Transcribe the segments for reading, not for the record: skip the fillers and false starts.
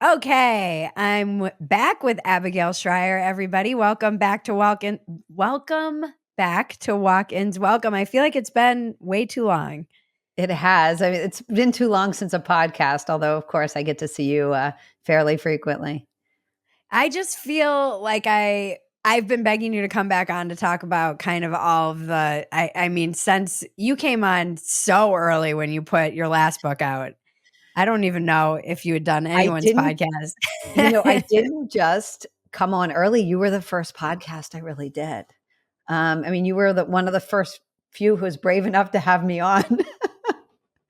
Okay, I'm back with Abigail Shrier, everybody. Welcome back to Walk-In. Welcome back to Walk-Ins. Welcome. I feel like it's been way too long. It has. I mean, it's been too long since a podcast, although, of course, I get to see you fairly frequently. I just feel like I've been begging you to come back on to talk about kind of all of the I mean, since you came on so early when you put your last book out, I don't even know if you had done I anyone's didn't, podcast. I didn't just come on early. You were the first podcast I really did. I mean, you were one of the first few who was brave enough to have me on.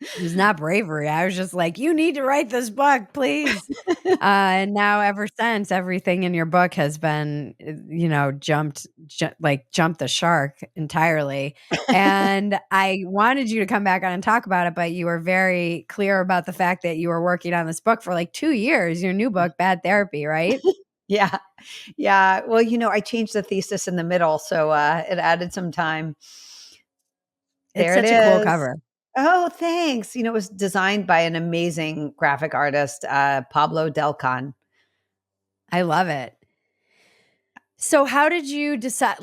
It was not bravery. I was just like, "You need to write this book, please." And now ever since, everything in your book has been, jumped the shark entirely. And I wanted you to come back on and talk about it, but you were very clear about the fact that you were working on this book for like 2 years, your new book, Bad Therapy, right? Yeah. Yeah. Well, I changed the thesis in the middle, so it added some time. It's There it such a cool is. cover. Oh, thanks. It was designed by an amazing graphic artist, Pablo Delcon. I love it. So how did you decide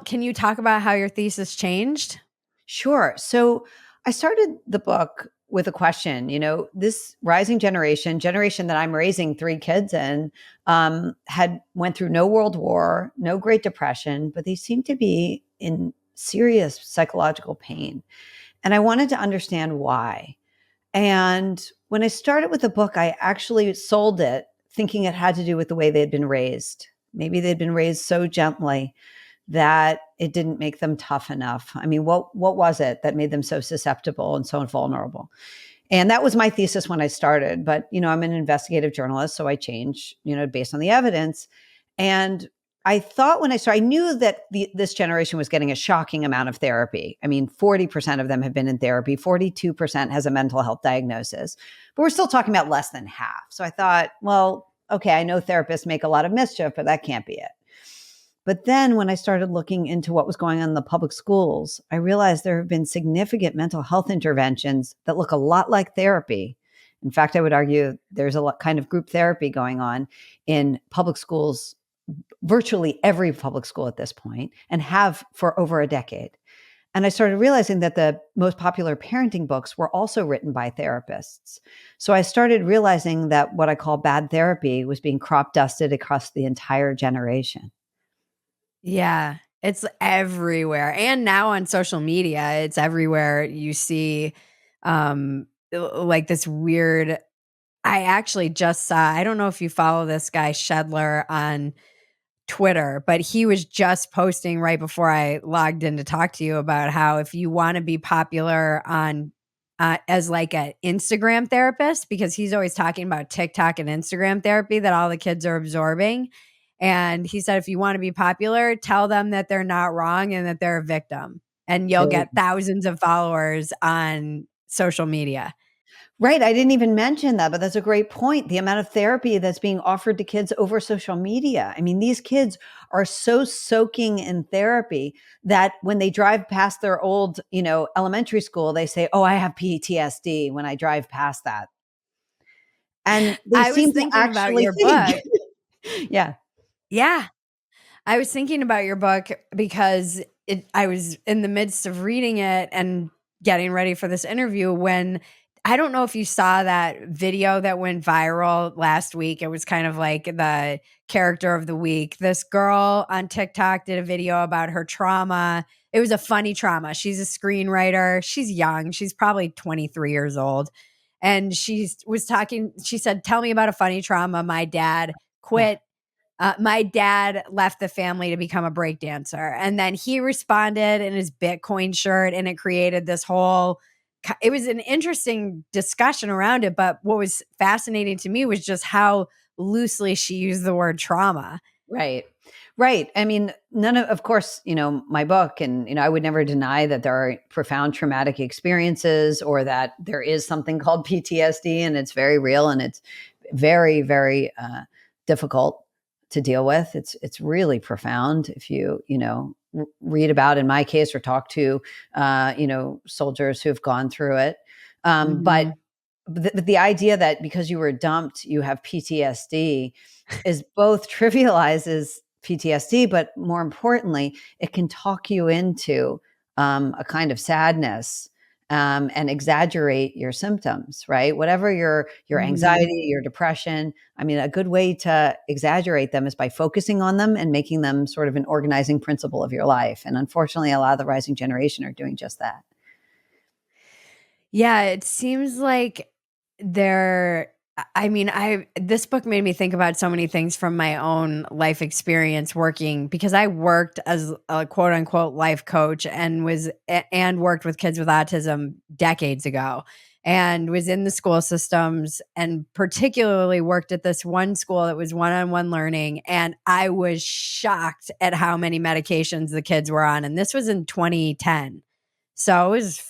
can you talk about how your thesis changed? Sure. So I started the book with a question. This rising generation that I'm raising 3 kids in, had went through no World War, no Great Depression, but they seem to be in serious psychological pain. And I wanted to understand why. And when I started with the book, I actually sold it thinking it had to do with the way they had been raised. Maybe they'd been raised so gently that it didn't make them tough enough. I mean, what was it that made them so susceptible and so vulnerable? And that was my thesis when I started. But I'm an investigative journalist, so I change, based on the evidence. And I thought when I started, I knew that this generation was getting a shocking amount of therapy. I mean, 40% of them have been in therapy, 42% has a mental health diagnosis, but we're still talking about less than half. So I thought, well, okay, I know therapists make a lot of mischief, but that can't be it. But then when I started looking into what was going on in the public schools, I realized there have been significant mental health interventions that look a lot like therapy. In fact, I would argue there's a lot kind of group therapy going on in public schools, virtually every public school at this point, and have for over a decade. And I started realizing that the most popular parenting books were also written by therapists. So I started realizing that what I call bad therapy was being crop dusted across the entire generation. Yeah, it's everywhere, and now on social media, it's everywhere. You see, like this weird I actually just saw I don't know if you follow this guy Shedler on Twitter, but he was just posting right before I logged in to talk to you about how if you wanna be popular on as like an Instagram therapist, because he's always talking about TikTok and Instagram therapy that all the kids are absorbing, and he said, "If you wanna be popular, tell them that they're not wrong and that they're a victim, and you'll There get thousands of followers on social media." Right. I didn't even mention that, but that's a great point. The amount of therapy that's being offered to kids over social media. I mean, these kids are so soaking in therapy that when they drive past their old, elementary school, they say, "Oh, I have PTSD" when I drive past that. And they I was seem to thinking about actually your think. book. Yeah. Yeah. I was thinking about your book because I was in the midst of reading it and getting ready for this interview when I don't know if you saw that video that went viral last week. It was kind of like the character of the week. This girl on TikTok did a video about her trauma. It was a funny trauma. She's a screenwriter. She's young. She's probably 23 years old. And she said, "Tell me about a funny trauma. My dad Oh, quit my dad left the family to become a breakdancer." And then he responded in his Bitcoin shirt, and it created this whole. It was an interesting discussion around it. But what was fascinating to me was just how loosely she used the word trauma. right. Right. I mean, none of course, my book, and, I would never deny that there are profound traumatic experiences or that there is something called PTSD and it's very real and it's very, very difficult to deal with. It's really profound if read about, in my case, or talk to, soldiers who've gone through it. But Mhm. the idea that because you were dumped, you have PTSD is both trivializes PTSD, but more importantly, it can talk you into a kind of sadness and exaggerate your symptoms, right? Whatever your Mhm. anxiety, your depression. I mean, a good way to exaggerate them is by focusing on them and making them sort of an organizing principle of your life. And unfortunately, a lot of the rising generation are doing just that. Yeah, it seems like there I mean, I this book made me think about so many things from my own life experience working because I worked as a quote unquote life coach and and worked with kids with autism decades ago and was in the school systems and particularly worked at this one school that was one-on-one learning, and I was shocked at how many medications the kids were on, and this was in 2010. So it was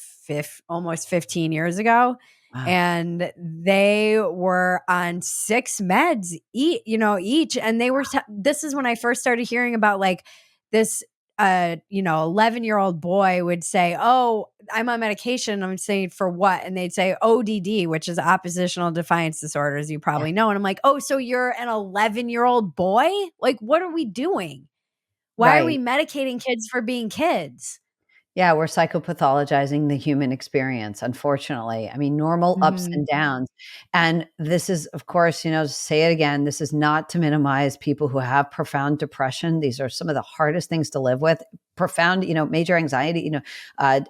almost 15 years ago. Wow. And they were on 6 meds each. And this is when I first started hearing about like this, 11-year-old boy would say, "Oh, I'm on medication." I'm saying, "For what?" And they'd say ODD, which is oppositional defiance disorder, as you Yeah. probably know. And I'm like, "Oh, so you're an 11-year-old boy? Like, what are we doing? Why are we Right. medicating kids for being kids?" Yeah, we're psychopathologizing the human experience, unfortunately. I mean, normal ups Mhm. and downs. And this is, of course, to say it again, this is not to minimize people who have profound depression. These are some of the hardest things to live with. Profound, major anxiety,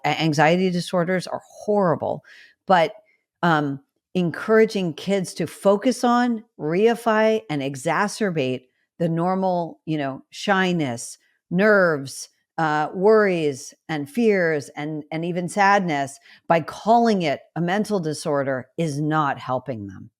anxiety disorders are horrible. But um, encouraging kids to focus on, reify, and exacerbate the normal, shyness, nerves, worries and fears and even sadness by calling it a mental disorder is not helping them.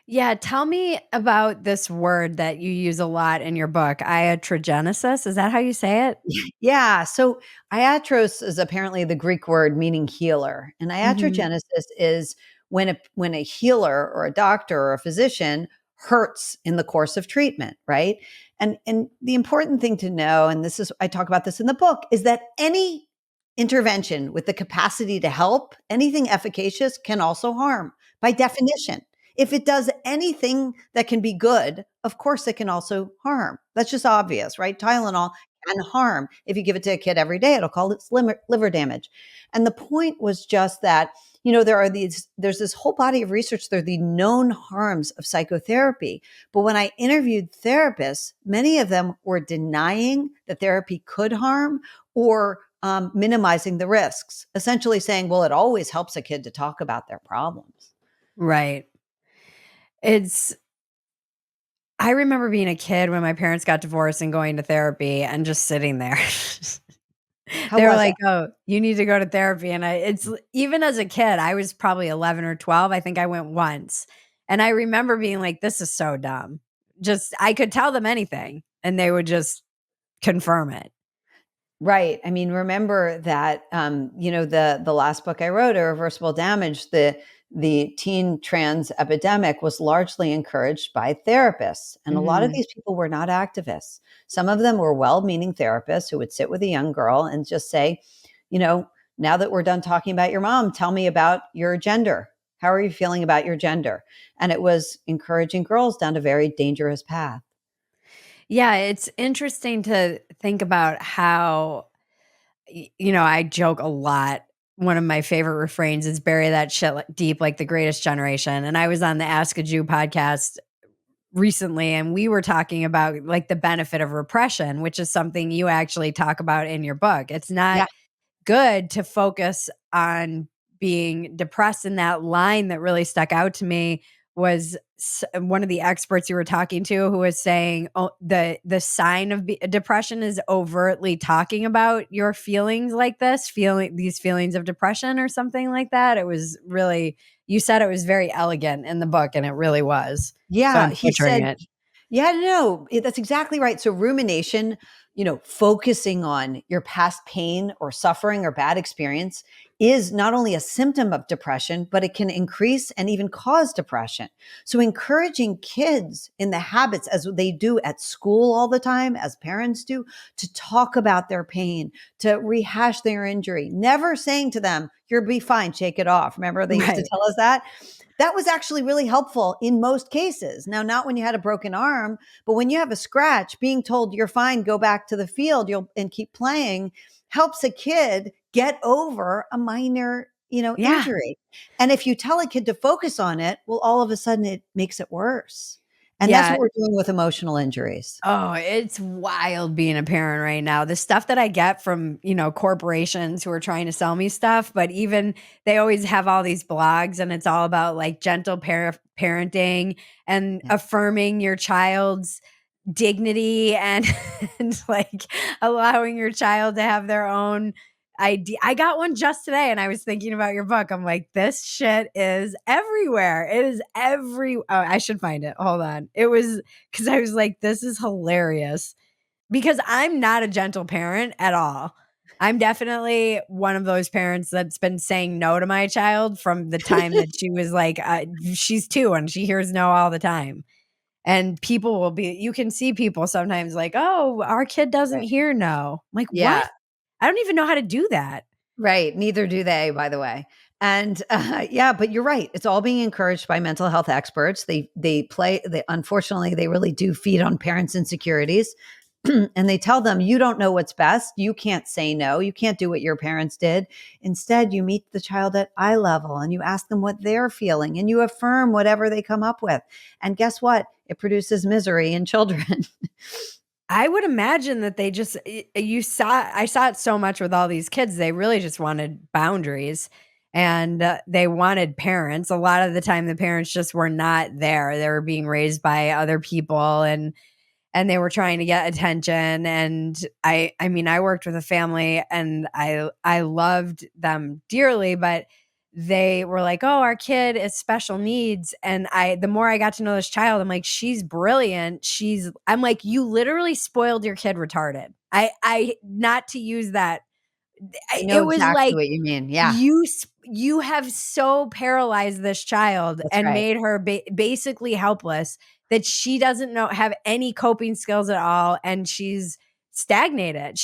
Yeah, tell me about this word that you use a lot in your book, iatrogenesis. Is that how you say it? Yeah. So iatros is apparently the Greek word meaning healer. And Mhm. iatrogenesis is when a healer or a doctor or a physician hurts in the course of treatment, right? And the important thing to know, and this is I talk about this in the book, is that any intervention with the capacity to help, anything efficacious can also harm by definition. If it does anything that can be good, of course it can also harm. That's just obvious, right? Tylenol and harm. If you give it to a kid every day, it'll call it liver damage. And the point was just that, there's this whole body of research. There are the known harms of psychotherapy. But when I interviewed therapists, many of them were denying that therapy could harm or minimizing the risks, essentially saying, well, it always helps a kid to talk about their problems. Right. It's I remember being a kid when my parents got divorced and going to therapy and just sitting there. How They were was it? like, "Oh, you need to go to therapy," and even as a kid, I was probably 11 or 12, I think I went once, and I remember being like, "This is so dumb." Just I could tell them anything, and they would just confirm it. Right. I mean, remember that the last book I wrote, Irreversible Damage, the teen trans epidemic was largely encouraged by therapists. And a lot of Mhm. these people were not activists. Some of them were well-meaning therapists who would sit with a young girl and just say, you know, now that we're done talking about your mom, tell me about your gender. How are you feeling about your gender? And it was encouraging girls down a very dangerous path. Yeah, it's interesting to think about how I joke a lot. One of my favorite refrains is "Bury that shit deep like the greatest generation," and I was on the Ask a Jew podcast recently, and we were talking about, like, the benefit of repression, which is something you actually talk about in your book. It's not Yeah. good to focus on being depressed, and that line that really stuck out to me was one of the experts you were talking to who was saying, oh, the sign of depression is overtly talking about your feelings like this, feeling these feelings of depression or something like that. It was really, you said it was very elegant in the book, and it really was. So Yeah, I'm he butchering said it. yeah, no, that's exactly right. So rumination, focusing on your past pain or suffering or bad experience is not only a symptom of depression, but it can increase and even cause depression. So encouraging kids in the habits, as they do at school all the time, as parents do, to talk about their pain, to rehash their injury, never saying to them, you'll be fine, shake it off. Remember, they used to Right. tell us that? That was actually really helpful in most cases. Now, not when you had a broken arm, but when you have a scratch, being told you're fine, go back to the field, and keep playing, helps a kid get over a minor, Yeah. injury. And if you tell a kid to focus on it, well, all of a sudden it makes it worse. And that's Yeah. what we're doing with emotional injuries. Oh, it's wild being a parent right now. The stuff that I get from, corporations who are trying to sell me stuff, but even they always have all these blogs and it's all about like gentle parenting and Yeah. affirming your child's dignity and, and like allowing your child to have their own idea. I got one just today and I was thinking about your book. I'm like, this shit is everywhere. It is oh, I should find it. Hold on. It was because I was like, this is hilarious because I'm not a gentle parent at all. I'm definitely one of those parents that's been saying no to my child from the time that she was like, she's 2 and she hears no all the time. And people will be, you can see people sometimes like, oh, our kid doesn't Right. hear no. I'm like, what? Yeah. I don't even know how to do that. Right. Neither do they, by the way. And yeah, but you're right. It's all being encouraged by mental health experts. They unfortunately they really do feed on parents' insecurities. And they tell them, you don't know what's best. You can't say no. You can't do what your parents did. Instead, you meet the child at eye level and you ask them what they're feeling and you affirm whatever they come up with. And guess what? It produces misery in children. I would imagine that they just I saw it so much with all these kids. They really just wanted boundaries and they wanted parents. A lot of the time the parents just were not there. They were being raised by other people and they were trying to get attention and I mean I worked with a family and I loved them dearly, but they were like, "Oh, our kid is special needs." And the more I got to know this child, I'm like, "She's brilliant. I'm like, "You literally spoiled your kid retarded." I not to use that. I know It was exactly like what you mean. Yeah, you have so paralyzed this child that's and right. made her basically helpless that she doesn't have any coping skills at all and she's stagnated.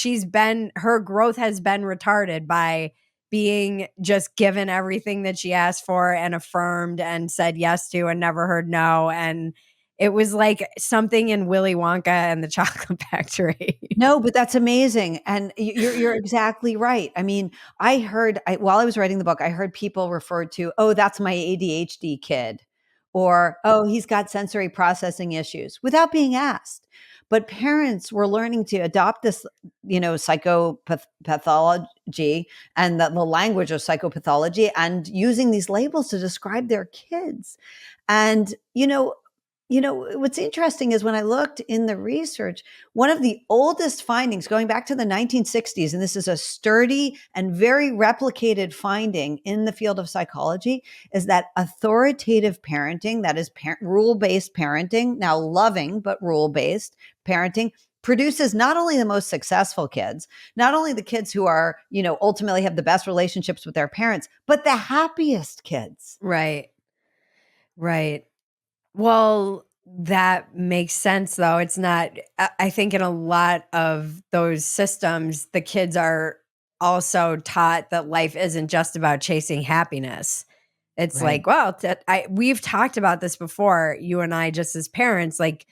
Her growth has been retarded by being just given everything that she asked for and affirmed and said yes to and never heard no. And it was like something in Willy Wonka and the Chocolate Factory. No, but that's amazing, and you're exactly right. I mean, while I was writing the book, I heard people refer to, "Oh, that's my ADHD kid," or, "Oh, he's got sensory processing issues," without being asked. But parents were learning to adopt this, psychopathology and the language of psychopathology, and using these labels to describe their kids. And what's interesting is when I looked in the research, one of the oldest findings going back to the 1960s, and this is a sturdy and very replicated finding in the field of psychology, is that authoritative parenting, that is rule based parenting, now loving, but rule based parenting, produces not only the most successful kids, not only the kids who are, ultimately have the best relationships with their parents, but the happiest kids. Right. Right. Well, that makes sense though. It's not I think in a lot of those systems, the kids are also taught that life isn't just about chasing happiness. It's Right. like, well, we've talked about this before, you and I just as parents, like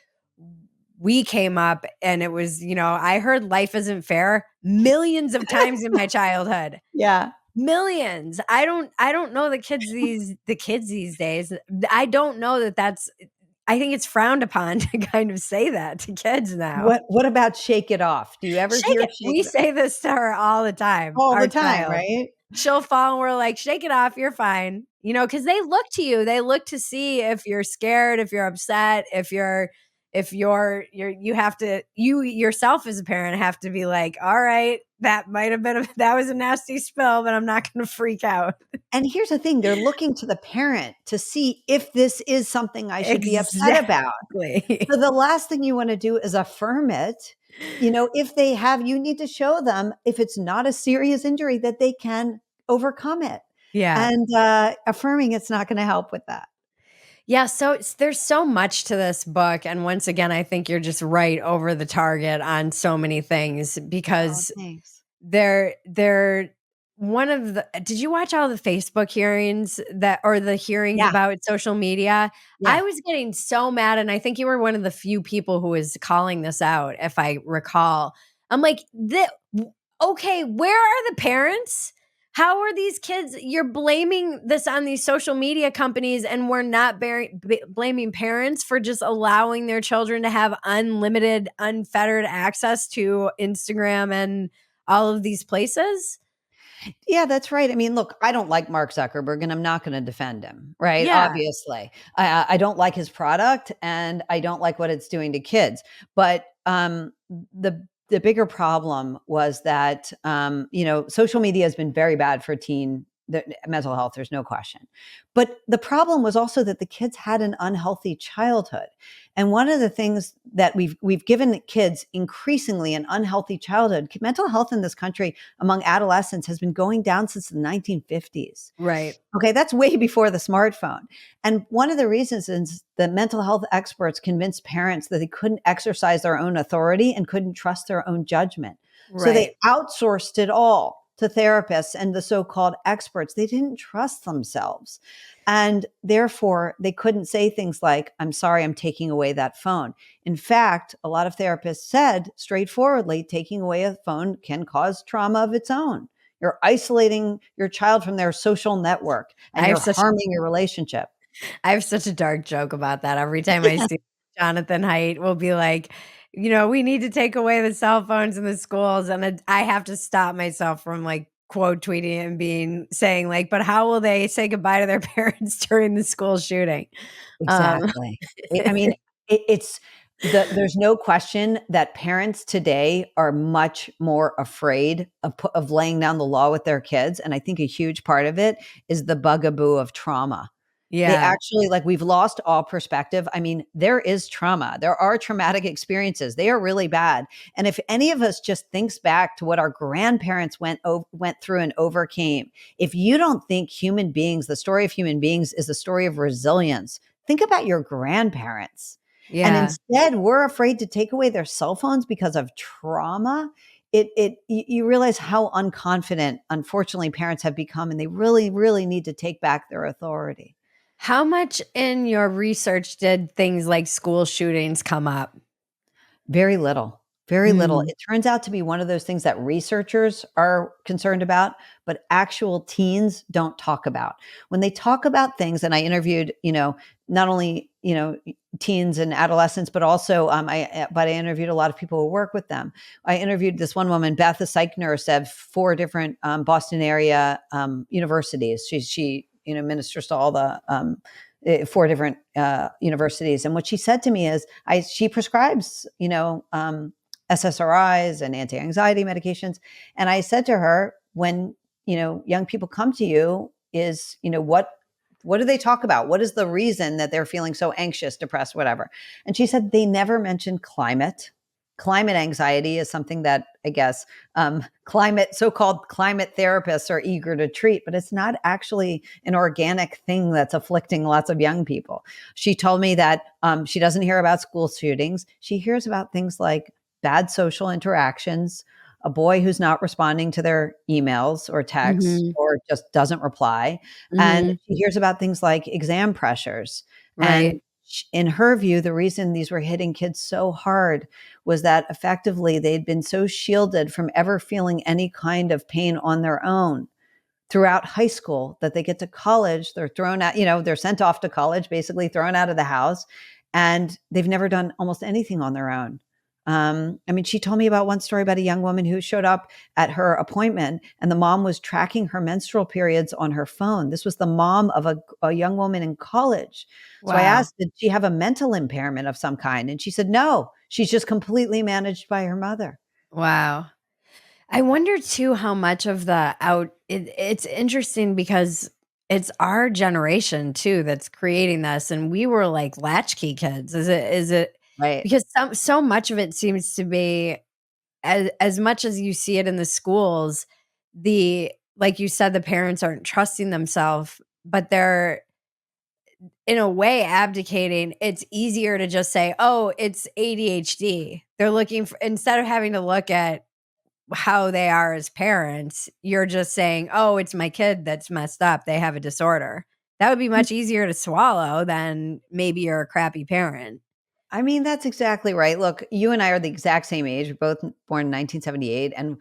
we came up and it was, I heard life isn't fair millions of times in my childhood. Yeah. Millions. I don't know the kids these days. I don't know that that's I think it's frowned upon to kind of say that to kids now. What about shake it off? Do you ever Shake hear it. shake We it say this to her all the time, all the our time, child. right? She'll fall and we're like, "Shake it off, you're fine." Because they look to you. They look to see if you're scared, if you're upset, you have to you yourself as a parent have to be like, "All right, that might have been that was a nasty spill, but I'm not going to freak out." And here's the thing, they're looking to the parent to see if this is something I should be upset about. Exactly. So the last thing you wanna do is affirm it. If they have, you need to show them if it's not a serious injury that they can overcome it. Yeah. And affirming it's not going to help with that. Yeah, so there's so much to this book, and once again, I think you're just right over the target on so many things Oh, because thanks. they're one of the did you watch all the Facebook hearings that or the hearings Yeah. about social media? I Yeah. was getting so mad, and I think you were one of the few people who was calling this out, if I recall. I'm like, okay, where are the parents? How are these kids? You're blaming this on these social media companies, and we're not blaming parents for just allowing their children to have unlimited, unfettered access to Instagram and all of these places? Yeah, that's right. I mean, look, I don't like Mark Zuckerberg and I'm not going to defend him, right? Yeah, Obviously. I don't like his product and I don't like what it's doing to kids. But the bigger problem was that social media has been very bad for mental health. There's no question. But the problem was also that the kids had an unhealthy childhood. And one of the things that we've given kids increasingly an unhealthy childhood, mental health in this country among adolescents has been going down since the 1950s. right. Okay, that's way before the smartphone. And one of the reasons is that mental health experts convinced parents that they couldn't exercise their own authority and couldn't trust their own judgment. So Right. they outsourced it all to therapists and the so called experts. They didn't trust themselves. And therefore, they couldn't say things like, I'm sorry, I'm taking away that phone. In fact, a lot of therapists said straightforwardly, taking away a phone can cause trauma of its own. You're isolating your child from their social network I and have you're such harming your relationship. I have such a dark joke about that. Every time I see Jonathan Haidt will be like, "We need to take away the cell phones in the schools," and I have to stop myself from, like, quote tweeting and saying, like, "But how will they say goodbye to their parents during the school shooting?" Um, Exactly. I mean, there's no question that parents today are much more afraid of laying down the law with their kids, and I think a huge part of it is the bugaboo of trauma. They yeah, actually we've lost all perspective. I mean, there is trauma. There are traumatic experiences. They are really bad. And if any of us just thinks back to what our grandparents went through and overcame, if you don't think the story of human beings is the story of resilience, think about your grandparents. And yeah. instead, we're afraid to take away their cell phones because of trauma. You realize how unconfident, unfortunately, parents have become, and they really, really need to take back their authority. How much in your research did things like school shootings come up? Very little, very little. Mm, It turns out to be one of those things that researchers are concerned about, but actual teens don't talk about. When they talk about things, and I interviewed, not only, teens and adolescents, but also I interviewed a lot of people who work with them. I interviewed this one woman, Beth, a psych nurse at 4 different Boston area universities. She ministers to all the 4 different universities. And what she said to me is, she prescribes, SSRIs and anti-anxiety medications. And I said to her, when young people come to you, is what do they talk about? What is the reason that they're feeling so anxious, depressed, whatever? And she said they never mentioned climate. Climate anxiety is something that I guess so-called climate therapists are eager to treat, but it's not actually an organic thing that's afflicting lots of young people. She told me that she doesn't hear about school shootings. She hears about things like bad social interactions, a boy who's not responding to their emails or texts mhm, or just doesn't reply. And mhm, she hears about things like exam pressures. right. And in her view, the reason these were hitting kids so hard was that effectively they'd been so shielded from ever feeling any kind of pain on their own throughout high school that they get to college, they're thrown out, they're sent off to college, basically thrown out of the house, and they've never done almost anything on their own. I mean, she told me about one story about a young woman who showed up at her appointment and the mom was tracking her menstrual periods on her phone. This was the mom of a young woman in college. So I Wow, asked, did she have a mental impairment of some kind? And she said, no, she's just completely managed by her mother. wow. I wonder too how much of it's interesting because it's our generation too that's creating this, and we were like latchkey kids. Is it Right. because so much of it seems to be as much as you see it in the schools, the like you said, the parents aren't trusting themselves, but they're in a way abdicating. It's easier to just say, "Oh, it's ADHD." They're looking for, instead of having to look at how they are as parents, you're just saying, "Oh, it's my kid that's messed up. They have a disorder." That would be much easier to swallow than maybe you're a crappy parent. I mean, that's exactly right. Look, you and I are the exact same age. We're both born in 1978. And,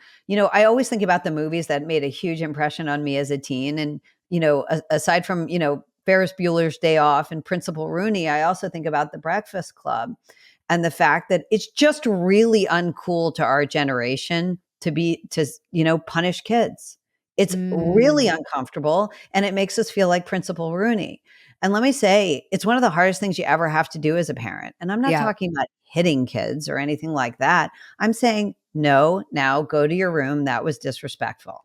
I always think about the movies that made a huge impression on me as a teen. And, aside from, Ferris Bueller's Day Off and Principal Rooney, I also think about The Breakfast Club and the fact that it's just really uncool to our generation to punish kids. It's really Mm, uncomfortable and it makes us feel like Principal Rooney. And let me say, it's one of the hardest things you ever have to do as a parent. And I'm not yeah. talking about hitting kids or anything like that. I'm saying, no, now go to your room. That was disrespectful.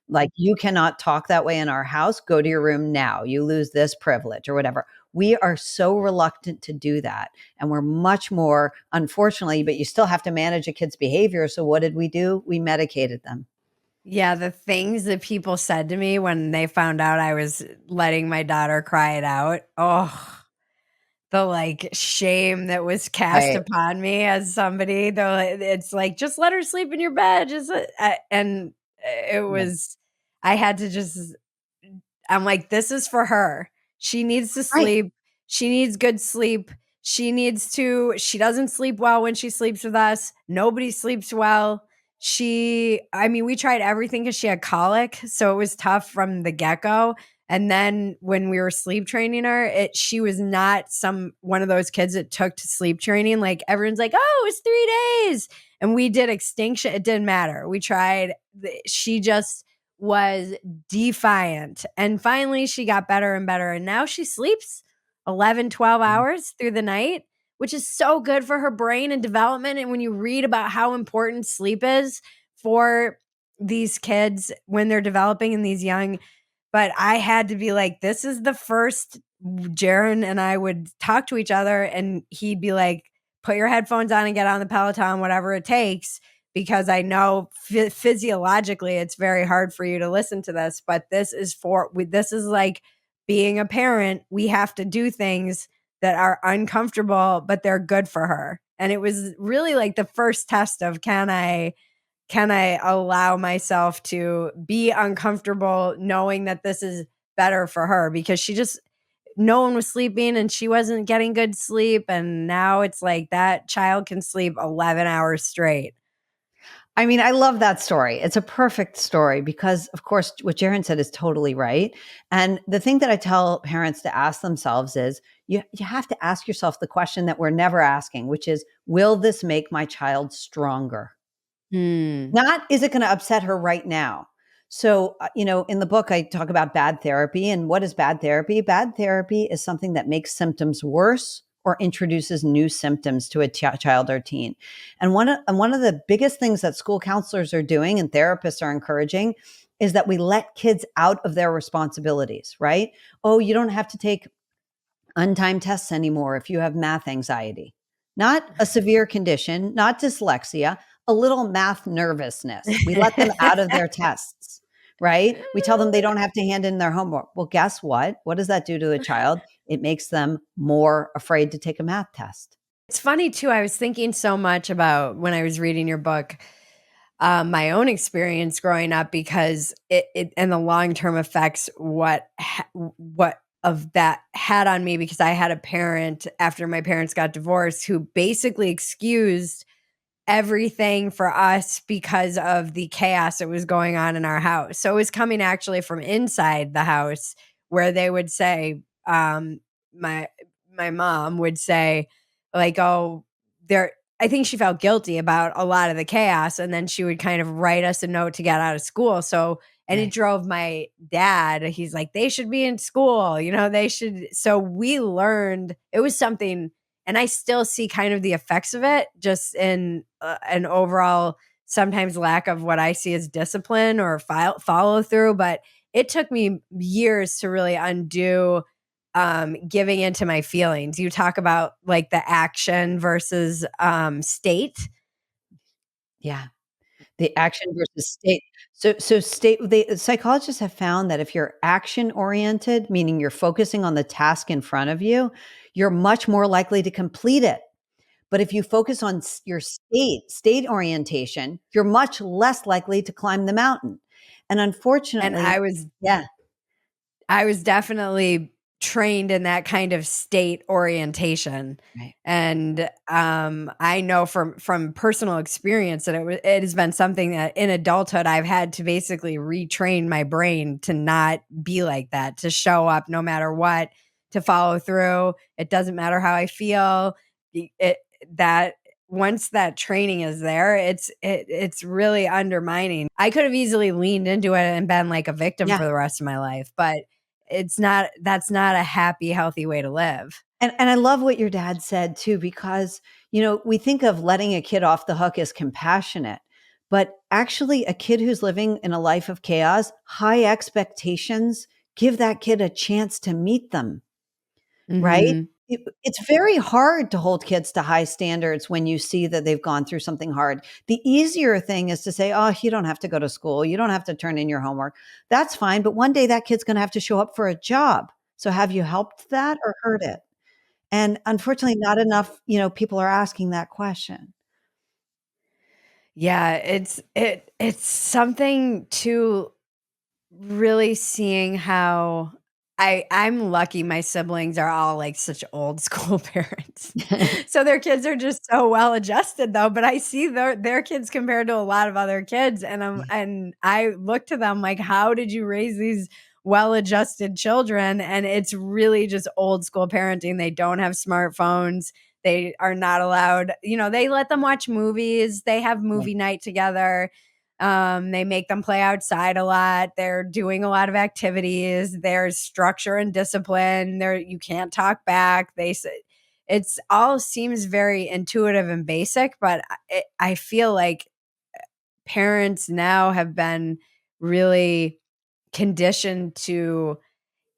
Like, you cannot talk that way in our house. Go to your room now. You lose this privilege or whatever. We are so reluctant to do that. And we're much more, unfortunately, but you still have to manage a kid's behavior. So what did we do? We medicated them. Yeah, the things that people said to me when they found out I was letting my daughter cry it out. Oh, the, like, shame that was cast Right. upon me as somebody, though, it's like, "Just let her sleep in your bed, just and it Yeah. was, I had to just, I'm like, "This is for her. She needs to Right. sleep. She needs good sleep. She doesn't sleep well when she sleeps with us. Nobody sleeps well." I mean, we tried everything because she had colic, so it was tough from the get-go, and then when we were sleep training her, she was not one of those kids that took to sleep training, like, everyone's like, "Oh, it's 3 days," and we did extinction, it didn't matter. We tried, she just was defiant. And finally, she got better and better. And now she sleeps 11, 12 hours through the night, which is so good for her brain and development. And when you read about how important sleep is for these kids when they're developing and these young, but I had to be like, this is the first. Jaron and I would talk to each other, and he'd be like, put your headphones on and get on the Peloton, whatever it takes, because I know physiologically it's very hard for you to listen to this, but this is like being a parent. We have to do things that are uncomfortable, but they're good for her. And it was really like the first test of, can I allow myself to be uncomfortable knowing that this is better for her, because no one was sleeping and she wasn't getting good sleep, and now it's like that child can sleep 11 hours straight. I mean, I love that story. It's a perfect story because, of course, what Jaron said is totally right. And the thing that I tell parents to ask themselves is you have to ask yourself the question that we're never asking, which is, will this make my child stronger? Hmm. Not, is it going to upset her right now? So, in the book, I talk about bad therapy. And what is bad therapy? Bad therapy is something that makes symptoms worse or introduces new symptoms to a child or teen. And one of the biggest things that school counselors are doing and therapists are encouraging is that we let kids out of their responsibilities, right? Oh, you don't have to take untimed tests anymore if you have math anxiety. Not a severe condition, not dyslexia, a little math nervousness. We let them out of their tests, right? We tell them they don't have to hand in their homework. Well, guess what? What does that do to a child? It makes them more afraid to take a math test. It's funny too. I was thinking so much about when I was reading your book, my own experience growing up, because it and the long term effects what of that had on me, because I had a parent after my parents got divorced who basically excused everything for us because of the chaos that was going on in our house. So it was coming actually from inside the house, where they would say, my my mom would say, like, "Oh, there." I think she felt guilty about a lot of the chaos, and then she would kind of write us a note to get out of school. So, and it Right. drove my dad. He's like, "They should be in school, they should." So we learned it was something, and I still see kind of the effects of it, just in an overall sometimes lack of what I see as discipline or follow through. But it took me years to really undo giving into my feelings. You talk about like the action versus state. Yeah. The action versus state. So state they psychologists have found that if you're action oriented, meaning you're focusing on the task in front of you, you're much more likely to complete it. But if you focus on your state orientation, you're much less likely to climb the mountain. And And unfortunately, yeah, I was definitely trained in that kind of state orientation. right. And I know from personal experience that it has been something that in adulthood I've had to basically retrain my brain to not be like that, to show up no matter what, to follow through. It doesn't matter how I feel. It that once that training is there, it's really undermining. I could have easily leaned into it and been like a victim Yeah. for the rest of my life, but that's not a happy, healthy way to live. And I love what your dad said too, because, we think of letting a kid off the hook as compassionate, but actually a kid who's living in a life of chaos, high expectations give that kid a chance to meet them. Right? Mhm. It's very hard to hold kids to high standards when you see that they've gone through something hard. The easier thing is to say, "Oh, you don't have to go to school. You don't have to turn in your homework." That's fine, but one day that kid's gonna have to show up for a job. So have you helped that or hurt it? And unfortunately, not enough, people are asking that question. Yeah, it's something to really seeing how I'm lucky my siblings are all, like, such old school parents. So their kids are just so well adjusted though, but I see their kids compared to a lot of other kids, and I look to them like, "How did you raise these well-adjusted children?" And it's really just old school parenting. They don't have smartphones. They are not allowed, they let them watch movies. They have Right. movie night together. They make them play outside a lot. They're doing a lot of activities. There's structure and discipline. You can't talk back. They say it's all seems very intuitive and basic, but I feel like parents now have been really conditioned to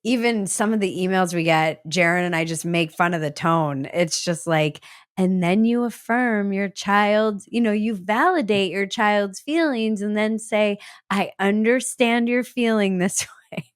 even some of the emails we get, Jaren and I just make fun of the tone. It's just like, and then you affirm your child's, you validate your child's feelings and then say, I understand you're feeling this way.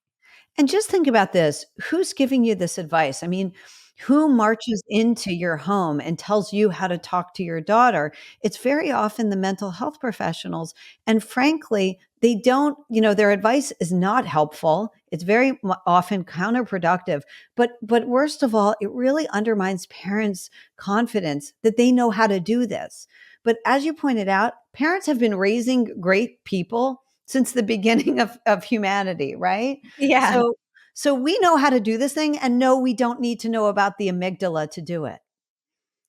And just think about this. Who's giving you this advice? I mean, who marches into your home and tells you how to talk to your daughter? It's very often the mental health professionals. And frankly, they don't, their advice is not helpful. It's very often counterproductive. But worst of all, it really undermines parents' confidence that they know how to do this. But as you pointed out, parents have been raising great people since the beginning of humanity, right? Yeah. So so we know how to do this thing, and no, we don't need to know about the amygdala to do it.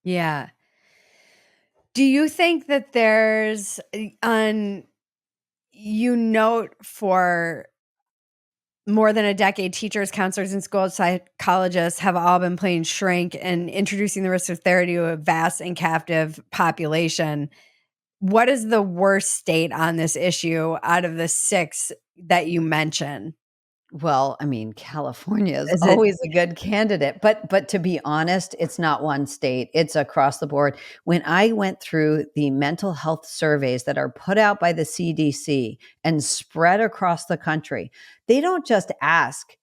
Yeah. Do you think that there's on you note for more than a decade, teachers, counselors, and school psychologists have all been playing shrink and introducing the risk of therapy to a vast and captive population. What is the worst state on this issue out of the 6 that you mentioned? Well, I mean, California is Is it always a good candidate, but to be honest, it's not one state, it's across the board. When I went through the mental health surveys that are put out by the CDC and spread across the country, they don't just ask,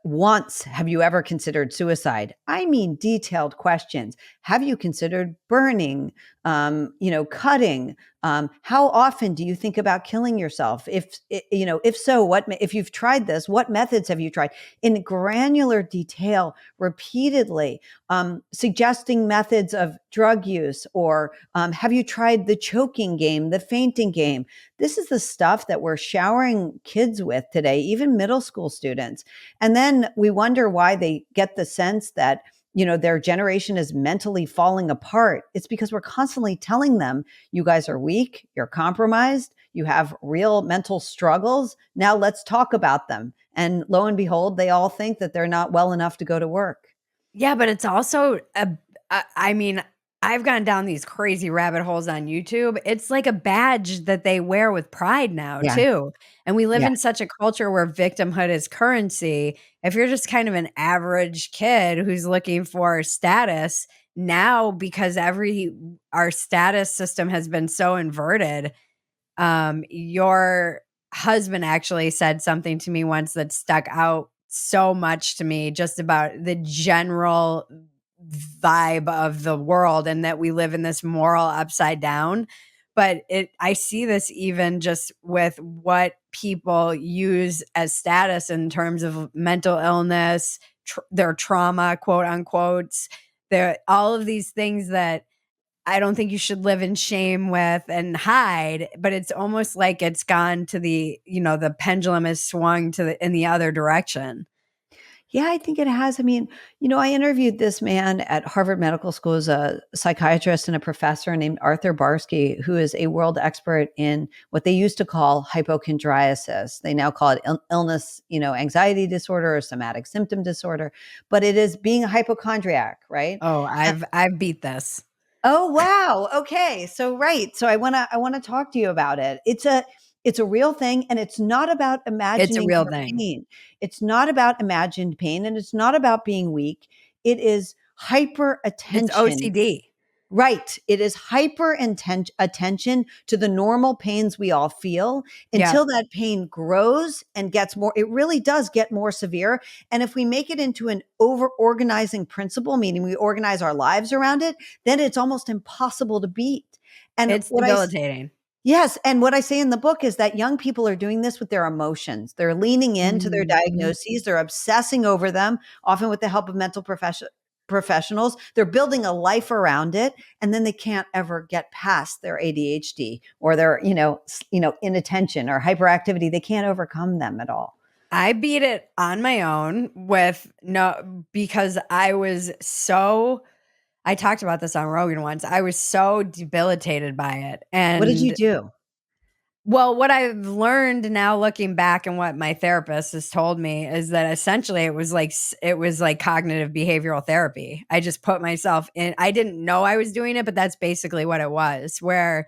once, have you ever considered suicide? I mean, detailed questions. Have you considered burning, cutting? How often do you think about killing yourself? If so, if you've tried this, what methods have you tried? In granular detail, repeatedly, suggesting methods of drug use, or have you tried the choking game, the fainting game? This is the stuff that we're showering kids with today, even middle school students. And then we wonder why they get the sense that their generation is mentally falling apart. It's because we're constantly telling them, you guys are weak, you're compromised, you have real mental struggles. Now let's talk about them. And lo and behold, they all think that they're not well enough to go to work. Yeah, but it's also a I mean, I've gone down these crazy rabbit holes on YouTube. It's like a badge that they wear with pride now Yeah. too, and we live Yeah. in such a culture where victimhood is currency. If you're just kind of an average kid who's looking for status, now because our status system has been so inverted, your husband actually said something to me once that stuck out so much to me, just about the general vibe of the world and that we live in this moral upside down. But I see this even just with what people use as status in terms of mental illness, their trauma, quote unquote. There, all of these things that I don't think you should live in shame with and hide, but it's almost like it's gone to the pendulum has swung in the other direction. Yeah, I think it has. I mean, I interviewed this man at Harvard Medical School as a psychiatrist and a professor named Arthur Barsky, who is a world expert in what they used to call hypochondriasis. They now call it illness, anxiety disorder or somatic symptom disorder, but it is being a hypochondriac, right? Oh, I've beat this. Oh, wow. Okay. So right. So I want to talk to you about it. It's a real thing, and it's not about It's a imagining real your thing. pain. It's not about imagined pain, and it's not about being weak. It is hyper It's attention. OCD. Right. It is hyper attention to the normal pains we all feel Yeah. until that pain grows and gets more. It really does get more severe. And if we make it into an over organizing principle, meaning we organize our lives around it, then it's almost impossible to beat. And It's debilitating. yes, and what I say in the book is that young people are doing this with their emotions. They're leaning into their Mhm. diagnoses, they're obsessing over them, often with the help of mental professionals. They're building a life around it, and then they can't ever get past their ADHD or their, inattention or hyperactivity. They can't overcome them at all. I beat it on my own with no because I talked about this on Rogan once. I was so debilitated by it. What did you And do? well, what I've learned now looking back and what my therapist has told me is that essentially it was like cognitive behavioral therapy. I just put myself in. I didn't know I was doing it, but that's basically what it was, where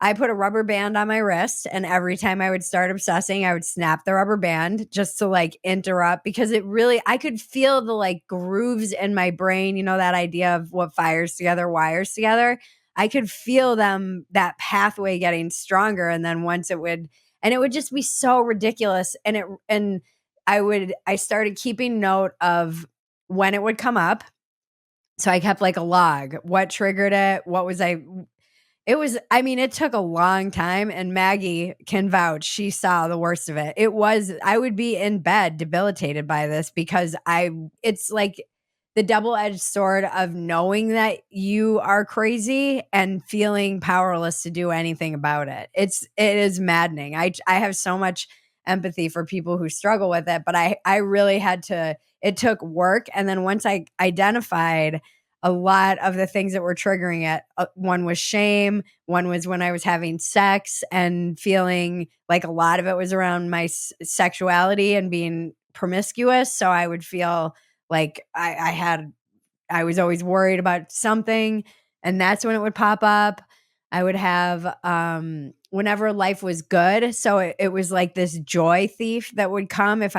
I put a rubber band on my wrist, and every time I would start obsessing, I would snap the rubber band just to like interrupt, because I could feel the like grooves in my brain, that idea of what fires together wires together. I could feel that pathway getting stronger. And then it would just be so ridiculous. I started keeping note of when it would come up. So I kept like a log. What triggered it? It took a long time, and Maggie can vouch. She saw the worst of it. I would be in bed debilitated by this because it's like the double-edged sword of knowing that you are crazy and feeling powerless to do anything about it. It is maddening. I have so much empathy for people who struggle with it, but I really it took work. And then once I identified a lot of the things that were triggering it, one was shame, one was when I was having sex and feeling like a lot of it was around my sexuality and being promiscuous. So I would feel like I was always worried about something, and that's when it would pop up. I would have whenever life was good, so it was like this joy thief that would come if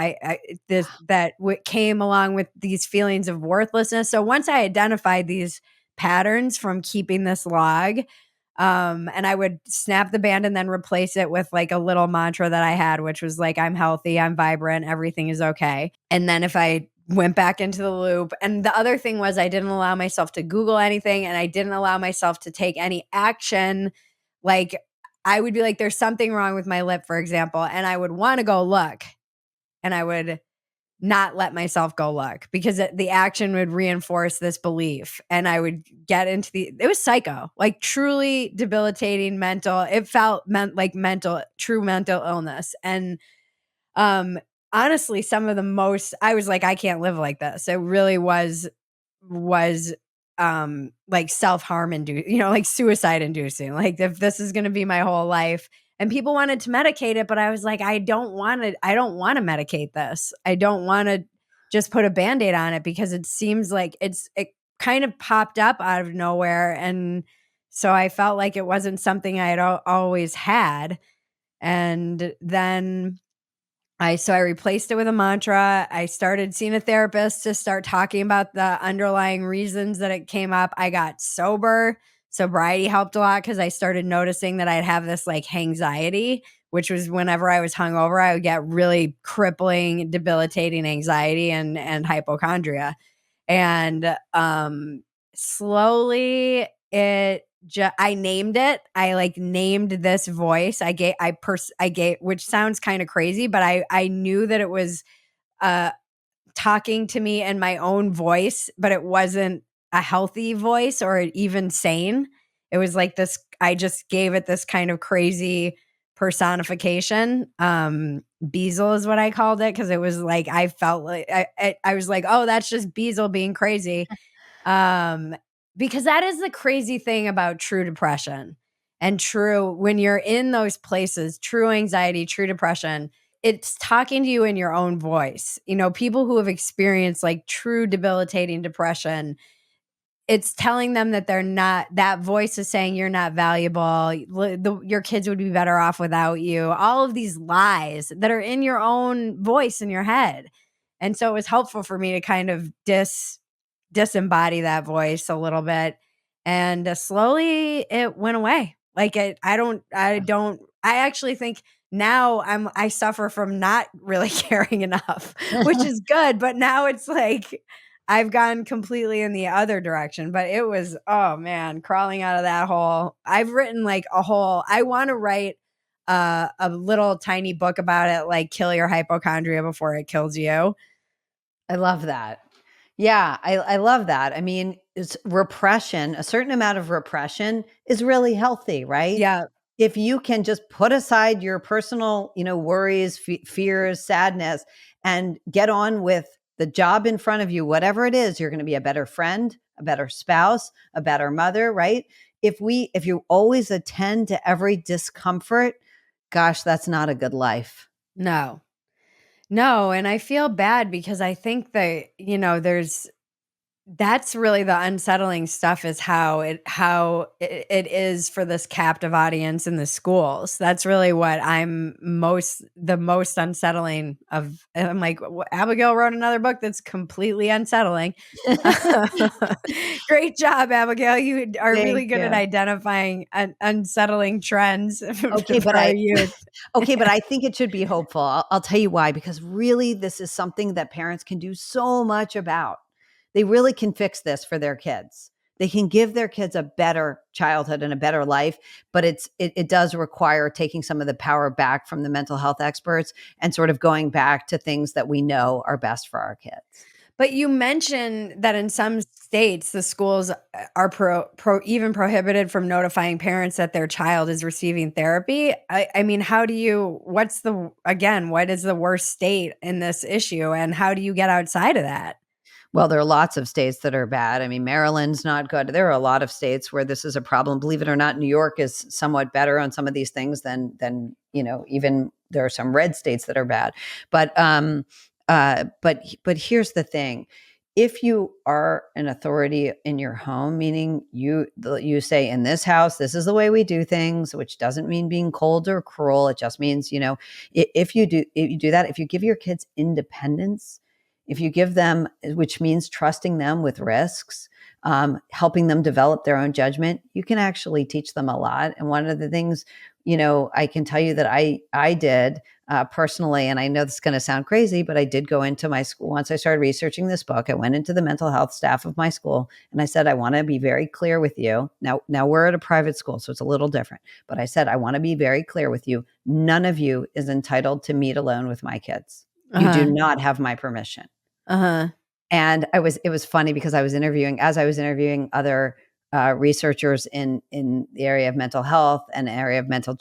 came along with these feelings of worthlessness. So once I identified these patterns from keeping this log, and I would snap the band and then replace it with like a little mantra that I had, which was like, I'm healthy, I'm vibrant, everything is okay. And then if I went back into the loop, and the other thing was I didn't allow myself to Google anything, and I didn't allow myself to take any action. Like I would be like, there's something wrong with my lip, for example, and I would want to go look, and I would not let myself go look because the action would reinforce this belief, and I would get into it was psycho, like truly debilitating mental. It felt like true mental illness. And um honestly, some of the most, I was like, I can't live like this. It really was like self-harm induced, like suicide inducing. Like if this is going to be my whole life. And people wanted to medicate it, but I was like, I don't want to medicate this. I don't want to just put a band-aid on it, because it seems like kind of popped up out of nowhere. And so I felt like it wasn't something I had always had. And then I replaced it with a mantra. I started seeing a therapist to start talking about the underlying reasons that it came up. I got sober. Sobriety helped a lot because I started noticing that I'd have this like anxiety, which was whenever I was hungover, I would get really crippling, debilitating anxiety and hypochondria. And slowly I named it. I like named this voice. I gave, which sounds kind of crazy, but I knew that it was uh talking to me in my own voice, but it wasn't a healthy voice or even sane. It was like this, I just gave it this kind of crazy personification. Beazle is what I called it, because it was like I felt like I was like, oh, that's just Beazle being crazy. Um, because that is the crazy thing about true depression and true when you're in those places, true anxiety, true depression, it's talking to you in your own voice. You know, people who have experienced like true debilitating depression, it's telling them that they're not, that voice is saying you're not valuable. Your kids would be better off without you. All of these lies that are in your own voice in your head. And so it was helpful for me to kind of disembody that voice a little bit, and slowly it went away. Like I actually think now I suffer from not really caring enough, which is good, but now it's like I've gone completely in the other direction. But it was, oh man, crawling out of that hole. I've written like I want to write a little tiny book about it, like kill your hypochondria before it kills you. I love that. Yeah, I love that. I mean, it's repression, a certain amount of repression is really healthy, right? Yeah. If you can just put aside your personal, worries, fears, sadness, and get on with the job in front of you, whatever it is, you're going to be a better friend, a better spouse, a better mother, right? If you always attend to every discomfort, gosh, that's not a good life. No. No, and I feel bad because I think that, that's really the unsettling stuff, is how it is for this captive audience in the schools. That's really what the most unsettling of. I'm like, Abigail wrote another book that's completely unsettling." Great job, Abigail. You are Thank really good at you. identifying unsettling trends Okay, for our youth. okay, but I think it should be hopeful. I'll tell you why, because really this is something that parents can do so much about. They really can fix this for their kids. They can give their kids a better childhood and a better life, but it does require taking some of the power back from the mental health experts and sort of going back to things that we know are best for our kids. But you mentioned that in some states, the schools are even prohibited from notifying parents that their child is receiving therapy. I mean, what is the worst state in this issue, and how do you get outside of that? Well, there are lots of states that are bad. I mean, Maryland's not good. There are a lot of states where this is a problem. Believe it or not, New York is somewhat better on some of these things than even there are some red states that are bad. But here's the thing. If you are an authority in your home, meaning you say in this house, this is the way we do things, which doesn't mean being cold or cruel. It just means, if you do that, if you give your kids independence, if you give them, which means trusting them with risks, helping them develop their own judgment, you can actually teach them a lot. And one of the things, I can tell you that I did personally, and I know this is going to sound crazy, but I did go into my school. Once I started researching this book, I went into the mental health staff of my school and I said, I want to be very clear with you. Now we're at a private school, so it's a little different. But I said, I want to be very clear with you. None of you is entitled to meet alone with my kids. You do Uh-huh. not have my permission. Uh-huh. And it was funny because I was interviewing other researchers in the area of mental health and the area of mental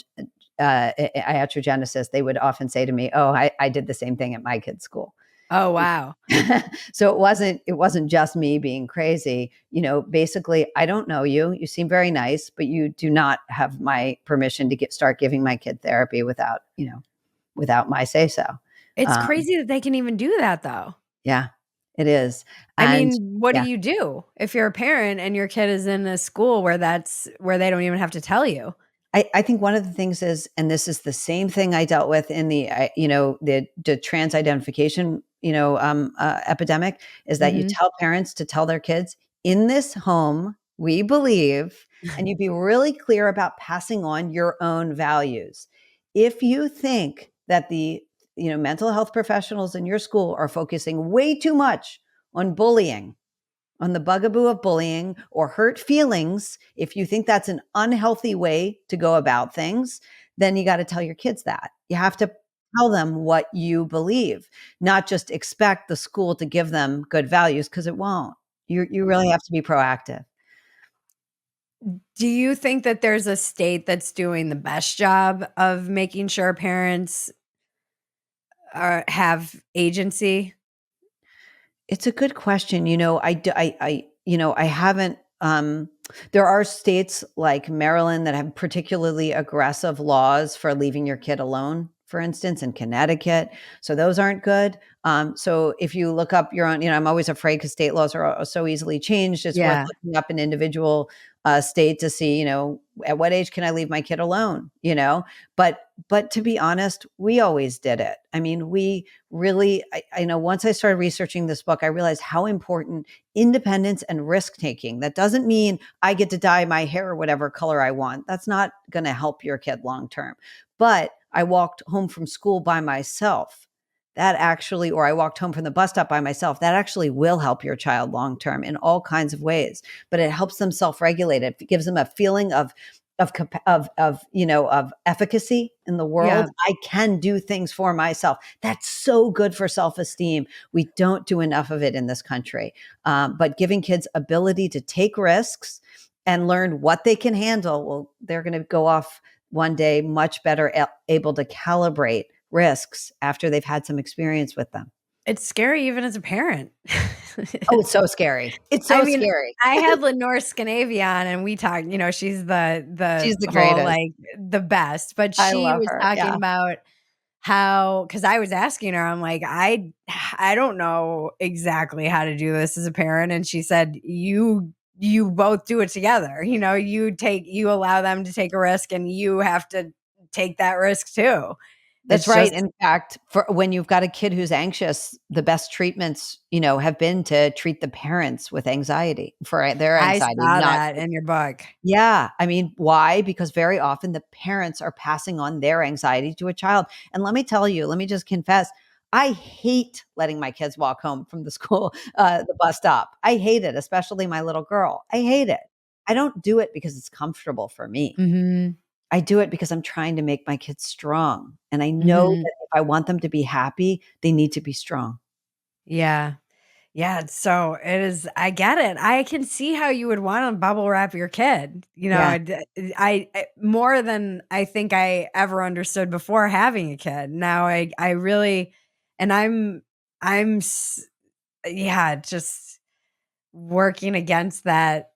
iatrogenesis. They would often say to me, "Oh, I did the same thing at my kid's school." Oh, wow. So it wasn't just me being crazy. Basically, I don't know you. You seem very nice, but you do not have my permission to start giving my kid therapy without my say so. It's Um, crazy that they can even do that, though. yeah. It is. I And mean, what do yeah. you do if you're a parent and your kid is in a school where where they don't even have to tell you? I think one of the things is, and this is the same thing I dealt with in the, the trans identification, epidemic, is that you Mhm. tell parents to tell their kids, in this home, we believe, and you be really clear about passing on your own values. If you think that the, mental health professionals in your school are focusing way too much on bullying, on the bugaboo of bullying or hurt feelings, if you think that's an unhealthy way to go about things, then you got to tell your kids that. You have to tell them what you believe, not just expect the school to give them good values, because it won't. You really have to be proactive. Do you think that there's a state that's doing the best job of making sure parents have agency? It's a good question. I haven't, there are states like Maryland that have particularly aggressive laws for leaving your kid alone, for instance, in Connecticut. So those aren't good. So if you look up your own, I'm always afraid because state laws are so easily changed. It's worth Yeah. looking up an individual state to see, at what age can I leave my kid alone, but to be honest, we always did it. I mean, we really, I know once I started researching this book, I realized how important independence and risk taking. That doesn't mean I get to dye my hair whatever color I want. That's not going to help your kid long term. But I walked home from school by myself. That actually, or I walked home from the bus stop by myself. That actually will help your child long term in all kinds of ways. But it helps them self regulate. It gives them a feeling of efficacy in the world. Yeah. I can do things for myself. That's so good for self-esteem. We don't do enough of it in this country. But giving kids ability to take risks and learn what they can handle, well, they're going to go off one day much better able to calibrate risks after they've had some experience with them. It's scary even as a parent. Oh, it's so scary. It's I so mean, scary. I had Lenore Scanavion and we talked, she's the She's the whole, greatest. like, the best, but I she love was her. talking Yeah. about how, because I was asking her, I'm like, I don't know exactly how to do this as a parent, and she said, "You both do it together, you allow them to take a risk, and you have to take that risk too." That's It's right. just In fact, for when you've got a kid who's anxious, the best treatments, have been to treat the parents with anxiety for their I anxiety, saw not that in your book. yeah. I mean, why? Because very often the parents are passing on their anxiety to a child. And let me tell you, let me just confess, I hate letting my kids walk home from the school, the bus stop. I hate it, especially my little girl. I hate it. I don't do it because it's comfortable for me. Mhm. I do it because I'm trying to make my kids strong, and I know Mhm. that if I want them to be happy, they need to be strong. Yeah. Yeah, so it is, I get it. I can see how you would wanna bubble wrap your kid, Yeah. more than I think I ever understood before having a kid. Now I really, and I'm s yeah, just working against that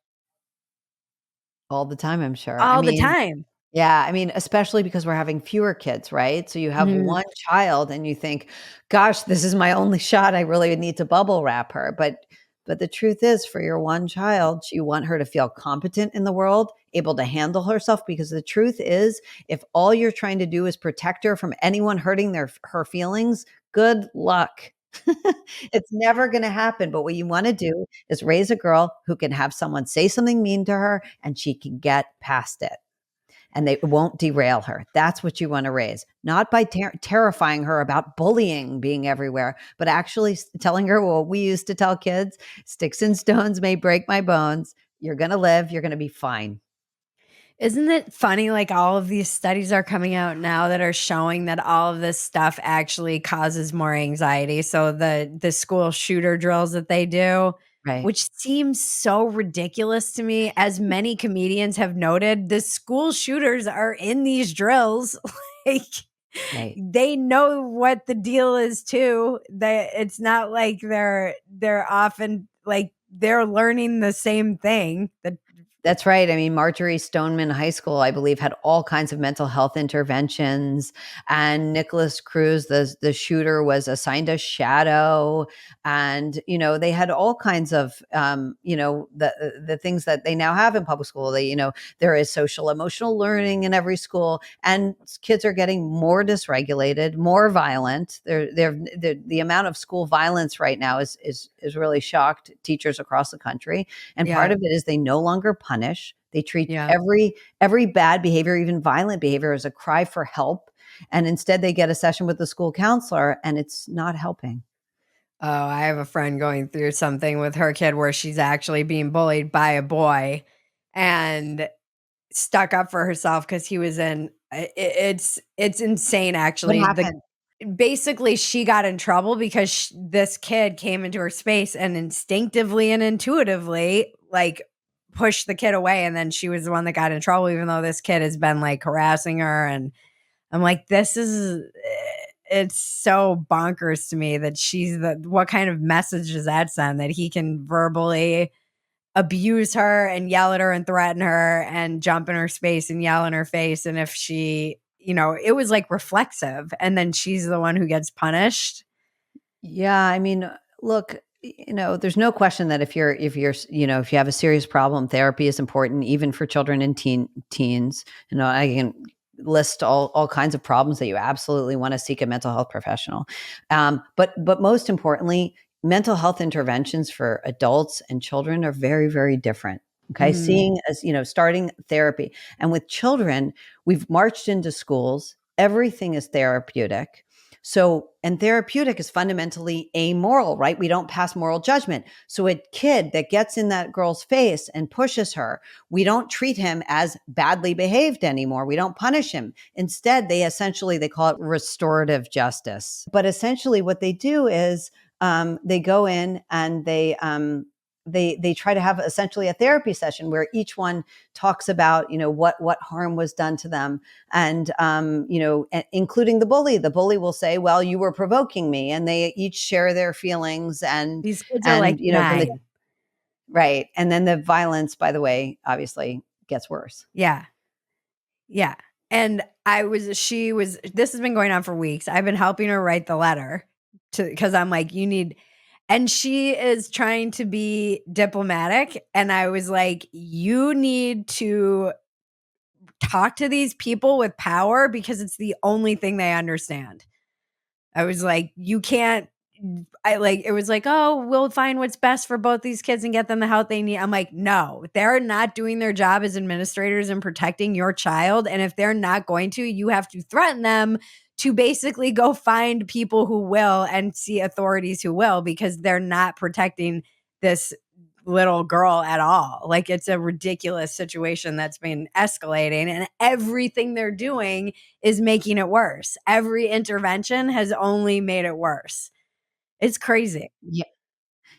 All the time, I'm sure. I all the mean, time. yeah, I mean, especially because we're having fewer kids, right? So you have Mhm. one child and you think, "Gosh, this is my only shot. I really need to bubble wrap her." But the truth is for your one child, you want her to feel competent in the world, able to handle herself, because the truth is if all you're trying to do is protect her from anyone hurting her feelings, good luck. It's never going to happen, but what you want to do is raise a girl who can have someone say something mean to her and she can get past it and they won't derail her. That's what you want to raise, not by terrifying her about bullying being everywhere, but actually telling her what we used to tell kids: sticks and stones may break my bones. You're going to live. You're going to be fine. Isn't it funny, like, all of these studies are coming out now that are showing that all of this stuff actually causes more anxiety, so the school shooter drills that they do, Right. which seems so ridiculous to me, as many comedians have noted, the school shooters are in these drills, like, Right. they know what the deal is too, it's not like they're often like, they're learning the same thing, that That's right. I mean, Marjorie Stoneman High School, I believe, had all kinds of mental health interventions. And Nicholas Cruz, the shooter, was assigned a shadow. And, they had all kinds of, the things that they now have in public school. There is social emotional learning in every school. And kids are getting more dysregulated, more violent. The amount of school violence right now is really shocked teachers across the country. And part Yeah. of it is they no longer punish. They treat Yeah. every bad behavior, even violent behavior, as a cry for help. And instead they get a session with the school counselor and it's not helping. Oh, I have a friend going through something with her kid where she's actually being bullied by a boy and stuck up for herself because he was in it's insane What actually. The happened? Basically, she got in trouble because this kid came into her space and instinctively and intuitively, like, pushed the kid away, and then she was the one that got in trouble even though this kid has been, like, harassing her, and I'm like, "This is it's so bonkers to me that she's the what kind of message does that send that he can verbally abuse her and yell at her and threaten her and jump in her space and yell in her face, and if she it was, like, reflexive, and then she's the one who gets punished." Yeah, I mean, look, there's no question that if you have a serious problem, therapy is important, even for children and teens. I can list all kinds of problems that you absolutely want to seek a mental health professional. But most importantly, mental health interventions for adults and children are very, very different. Okay, Mhm. seeing as starting therapy, and with children, we've marched into schools. Everything is therapeutic. So, and therapeutic is fundamentally amoral, right? We don't pass moral judgment. So, a kid that gets in that girl's face and pushes her, we don't treat him as badly behaved anymore. We don't punish him. Instead, they call it restorative justice. But essentially, what they do is they go in and they try to have essentially a therapy session where each one talks about what harm was done to them, and including the bully will say, well, you were provoking me, and they each share their feelings. and These kids are, like, and then 9. right, and then the violence, by the way, obviously gets worse. Yeah. Yeah, and she was this has been going on for weeks. I've been helping her write the letter to because I'm like, "You need," and she is trying to be diplomatic, and I was like, "You need to talk to these people with power because it's the only thing they understand." I was like, "You can't." I like it was like, "Oh, we'll find what's best for both these kids and get them the help they need." I'm like, "No, they're not doing their job as administrators and protecting your child, and if they're not going to, you have to threaten them to basically go find people who will and see authorities who will because they're not protecting this little girl at all." Like, it's a ridiculous situation that's been escalating, and everything they're doing is making it worse. Every intervention has only made it worse. It's crazy. Yeah.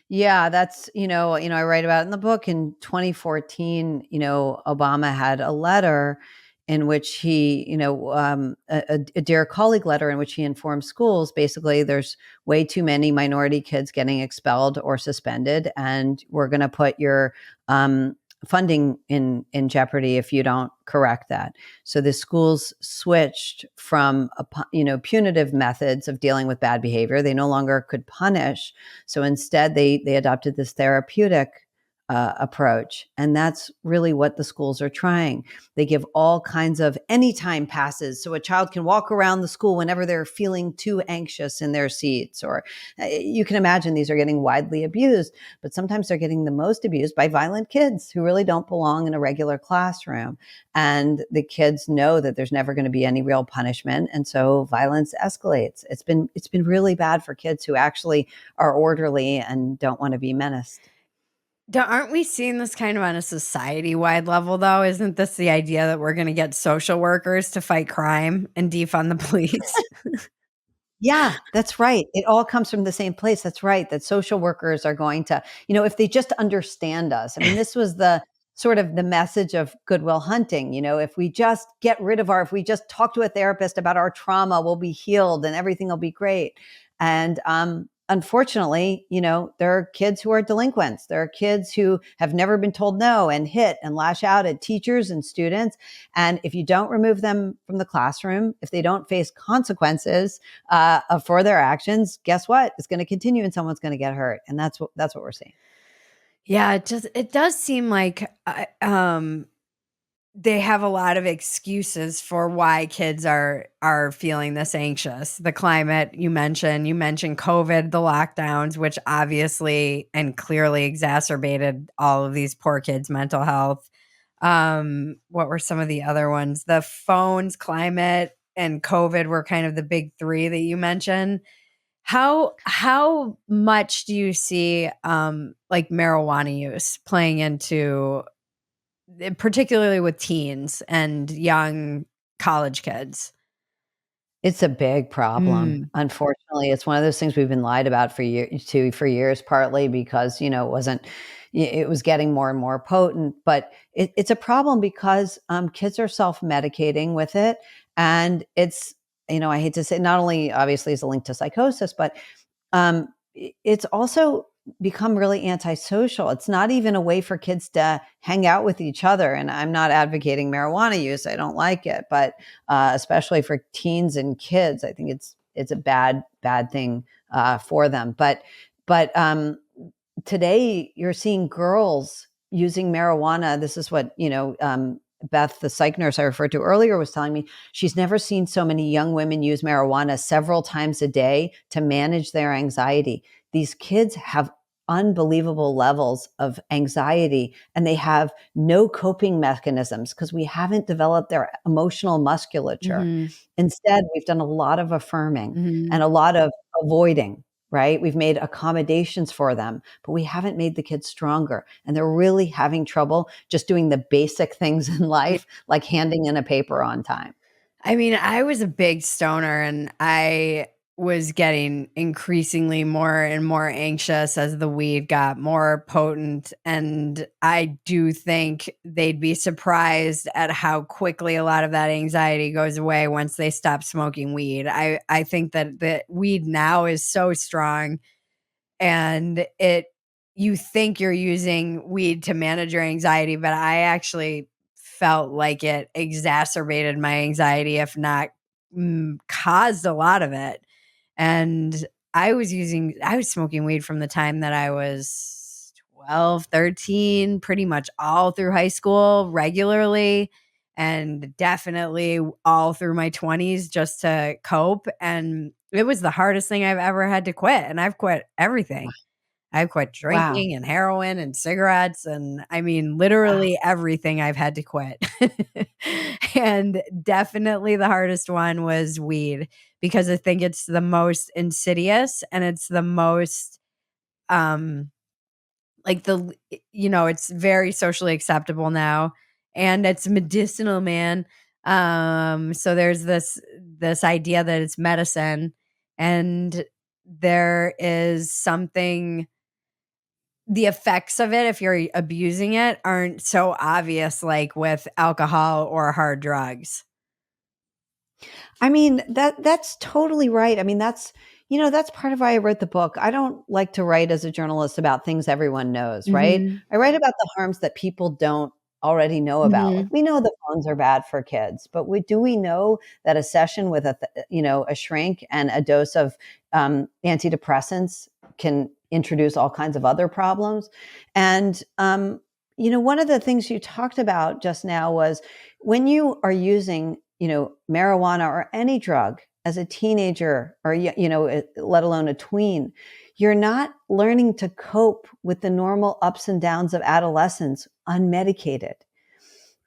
Yeah, that's, I write about it in the book. In 2014, Obama had a letter in which he, a dear colleague letter in which he informed schools, basically, there's way too many minority kids getting expelled or suspended, and we're going to put your funding in jeopardy if you don't correct that. So the schools switched from punitive methods of dealing with bad behavior. They no longer could punish, so instead, they adopted this therapeutic approach, and that's really what the schools are trying. They give all kinds of anytime passes, so a child can walk around the school whenever they're feeling too anxious in their seats. Or you can imagine these are getting widely abused, but sometimes they're getting the most abused by violent kids who really don't belong in a regular classroom. And the kids know that there's never going to be any real punishment, and so violence escalates. It's been really bad for kids who actually are orderly and don't want to be menaced. Aren't we seeing this kind of on a society-wide level, though? Isn't this the idea that we're gonna get social workers to fight crime and defund the police? Yeah, that's right. It all comes from the same place. That's right. That social workers are going to, if they just understand us. I mean, this was the sort of the message of Goodwill Hunting. If we just if we talk to a therapist about our trauma, we'll be healed and everything will be great. And unfortunately, there are kids who are delinquents. There are kids who have never been told no and hit and lash out at teachers and students. And if you don't remove them from the classroom, if they don't face consequences for their actions, guess what? It's going to continue, and someone's going to get hurt. And that's what we're seeing. Yeah, it does seem like they have a lot of excuses for why kids are feeling this anxious. The climate you mentioned COVID, the lockdowns, which obviously and clearly exacerbated all of these poor kids' mental health. What were some of the other ones? The phones, climate, and COVID were kind of the big three that you mentioned. How much do you see like marijuana use playing into, particularly with teens and young college kids? It's a big problem. Mm, Unfortunately, it's one of those things we've been lied about for years, partly because, it was getting more and more potent, but it's a problem because kids are self-medicating with it. And I hate to say, not only obviously is a link to psychosis, but it's also become really antisocial. It's not even a way for kids to hang out with each other. And I'm not advocating marijuana use. I don't like it, but especially for teens and kids, I think it's a bad thing for them. But today you're seeing girls using marijuana. This is what Beth, the psych nurse I referred to earlier, was telling me. She's never seen so many young women use marijuana several times a day to manage their anxiety. These kids have unbelievable levels of anxiety, and they have no coping mechanisms because we haven't developed their emotional musculature. mhm, Instead, we've done a lot of affirming mhm. and a lot of avoiding, right? We've made accommodations for them, but we haven't made the kids stronger. And they're really having trouble just doing the basic things in Yeah. life, like handing in a paper on time. I mean, I was a big stoner, and I was getting increasingly more and more anxious as the weed got more potent. And I do think they'd be surprised at how quickly a lot of that anxiety goes away once they stop smoking weed. I think that the weed now is so strong, and you think you're using weed to manage your anxiety, but I actually felt like it exacerbated my anxiety, if not caused a lot of it. And I was smoking weed from the time that I was 12, 13, pretty much all through high school regularly, and definitely all through my 20s just to cope. And it was the hardest thing I've ever had to quit. And I've quit everything. I've quit Wow. drinking and heroin and cigarettes, and I mean, Wow. literally everything I've had to quit. And definitely the hardest one was weed, because I think it's the most insidious, and it's the most, um, like it's very socially acceptable now, and it's medicinal, man. So there's this idea that it's medicine, and there is something, the effects of it, if you're abusing it, aren't so obvious like with alcohol or hard drugs. I mean, that's totally right. I mean, that's part of why I wrote the book. I don't like to write as a journalist about things everyone knows, right? Mhm. I write about the harms that people don't already know about. Like, Mhm. we know the phones are bad for kids, but do we know that a session with a shrink and a dose of antidepressants can introduce all kinds of other problems? And one of the things you talked about just now was when you are using marijuana or any drug as a teenager or, let alone a tween, you're not learning to cope with the normal ups and downs of adolescence unmedicated.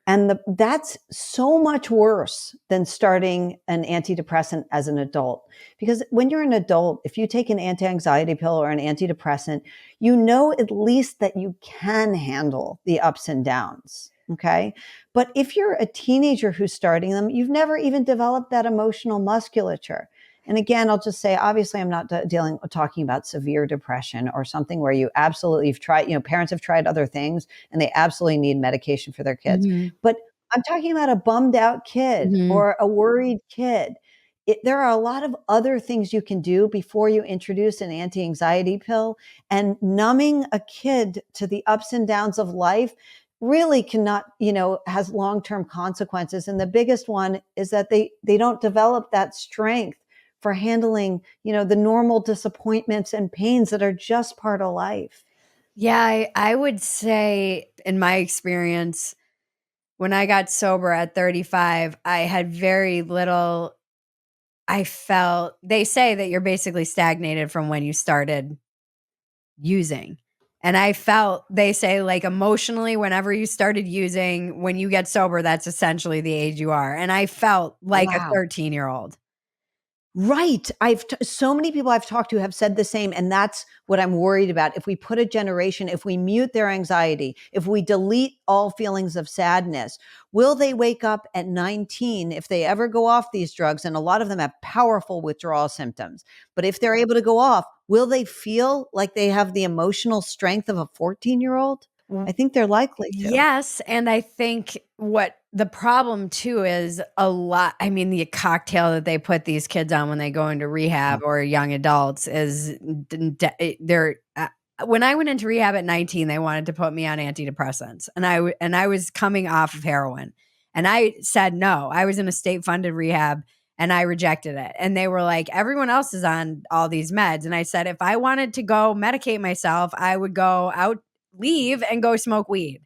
And that's so much worse than starting an antidepressant as an adult. Because when you're an adult, if you take an anti anxiety pill or an antidepressant, you know at least that you can handle the ups and downs. Okay. But if you're a teenager who's starting them, you've never even developed that emotional musculature. And again, I'll just say, obviously, I'm not talking about severe depression or something where you absolutely have tried, parents have tried other things and they absolutely need medication for their kids. Mhm. But I'm talking about a bummed out kid Mhm. or a worried kid. there are a lot of other things you can do before you introduce an anti-anxiety pill. And numbing a kid to the ups and downs of life really cannot, has long-term consequences. And the biggest one is that they don't develop that strength for handling, the normal disappointments and pains that are just part of life. Yeah, I would say in my experience, when I got sober at 35, I had very little. I felt they say that you're basically stagnated from when you started using. And I felt they say, like, emotionally, whenever you started using, when you get sober, that's essentially the age you are. And I felt like a Wow. 13-year-old. Right. So many people I've talked to have said the same. And that's what I'm worried about. If we put a generation, if we mute their anxiety, if we delete all feelings of sadness, will they wake up at 19 if they ever go off these drugs? And a lot of them have powerful withdrawal symptoms. But if they're able to go off, will they feel like they have the emotional strength of a 14-year-old? I think they're likely to. Yes, and I think what the problem too is the cocktail that they put these kids on when they go into rehab or young adults is they're when I went into rehab at 19, they wanted to put me on antidepressants, and I was coming off of heroin, and I said no. I was in a state-funded rehab, and I rejected it, and they were like, "Everyone else is on all these meds," and I said, "If I wanted to go medicate myself, I would go out, leave, and go smoke weed."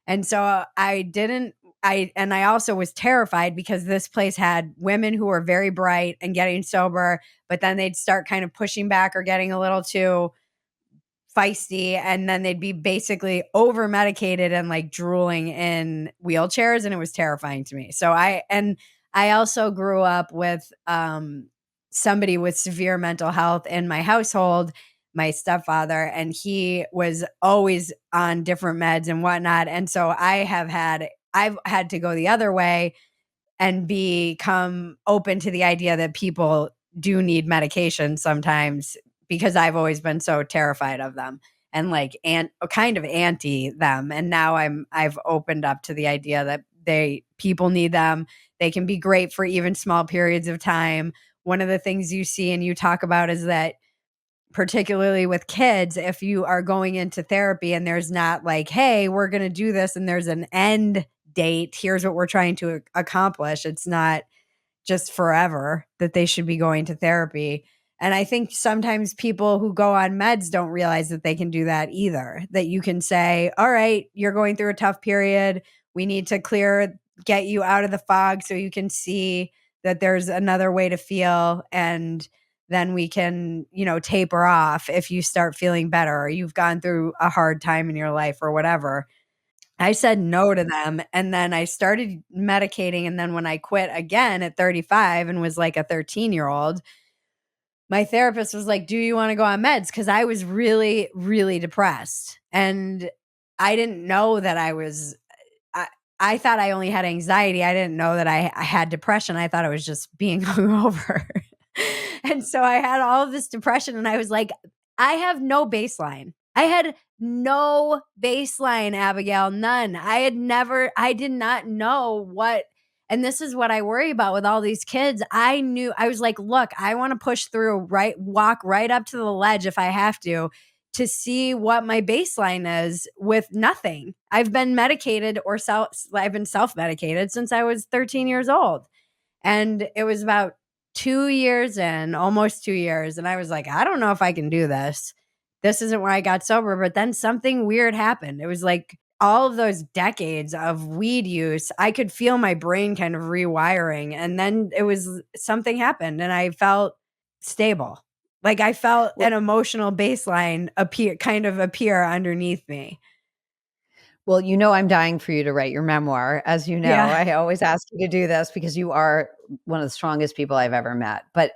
And so I didn't. I also was terrified because this place had women who were very bright and getting sober, but then they'd start kind of pushing back or getting a little too feisty, and then they'd be basically over medicated and like drooling in wheelchairs, and it was terrifying to me. I also grew up with somebody with severe mental health in my household, my stepfather, and he was always on different meds and whatnot. And so I've had to go the other way and become open to the idea that people do need medication sometimes, because I've always been so terrified of them and like kind of anti them. And now I've opened up to the idea that people need them. They can be great for even small periods of time. One of the things you see and you talk about is that, particularly with kids, if you are going into therapy and there's not like, hey, we're going to do this and there's an end date, here's what we're trying to accomplish. It's not just forever that they should be going to therapy. And I think sometimes people who go on meds don't realize that they can do that either. That you can say, all right, you're going through a tough period. We need to get you out of the fog so you can see that there's another way to feel. And then we can, taper off if you start feeling better or you've gone through a hard time in your life or whatever. I said no to them, and then I started medicating, and then when I quit again at 35 and was like a 13-year-old, my therapist was like, "Do you wanna go on meds?" Because I was really, really depressed, and I didn't know that I I thought I only had anxiety. I didn't know that I had depression. I thought I was just being hungover. And so I had all of this depression, and I was like, I have no baseline. I had no baseline, Abigail, none. I did not know what, and this is what I worry about with all these kids. I was like, look, I want to push through, right, walk right up to the ledge if I have to see what my baseline is with nothing. I've been medicated I've been self-medicated since I was 13 years old. And it was about 2 years in, almost 2 years, and I was like, "I don't know if I can do this. This isn't where I got sober," but then something weird happened. It was like all of those decades of weed use, I could feel my brain kind of rewiring, and then it was something happened, and I felt stable. Like, I felt Well, an emotional baseline appear underneath me. Well, I'm dying for you to write your memoir. As you know, Yeah. I always ask you to do this because you are one of the strongest people I've ever met. But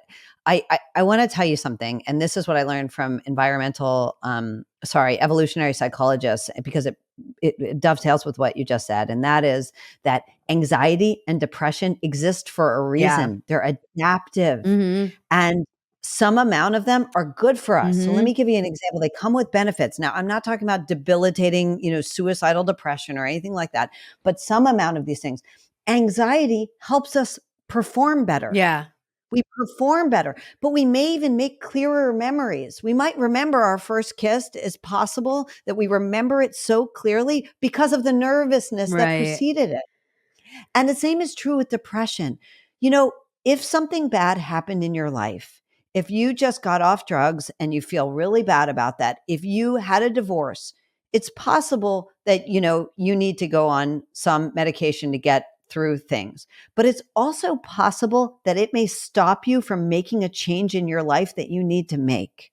I want to tell you something, and this is what I learned from evolutionary psychologists, because it dovetails with what you just said, and that is that anxiety and depression exist for a Yeah. reason. They're adaptive, Mhm. and some amount of them are good for us. So let Mhm. me give you an example. They come with benefits. Now, I'm not talking about debilitating, suicidal depression or anything like that, but some amount of these things. Anxiety helps us perform better. Yeah. We perform better, but we may even make clearer memories. We might remember our first kiss. It's possible that we remember it so clearly because of the nervousness that Right. preceded it. And the same is true with depression. You know, if something bad happened in your life, if you just got off drugs and you feel really bad about that, if you had a divorce, it's possible that, you need to go on some medication to get through things. But it's also possible that it may stop you from making a change in your life that you need to make.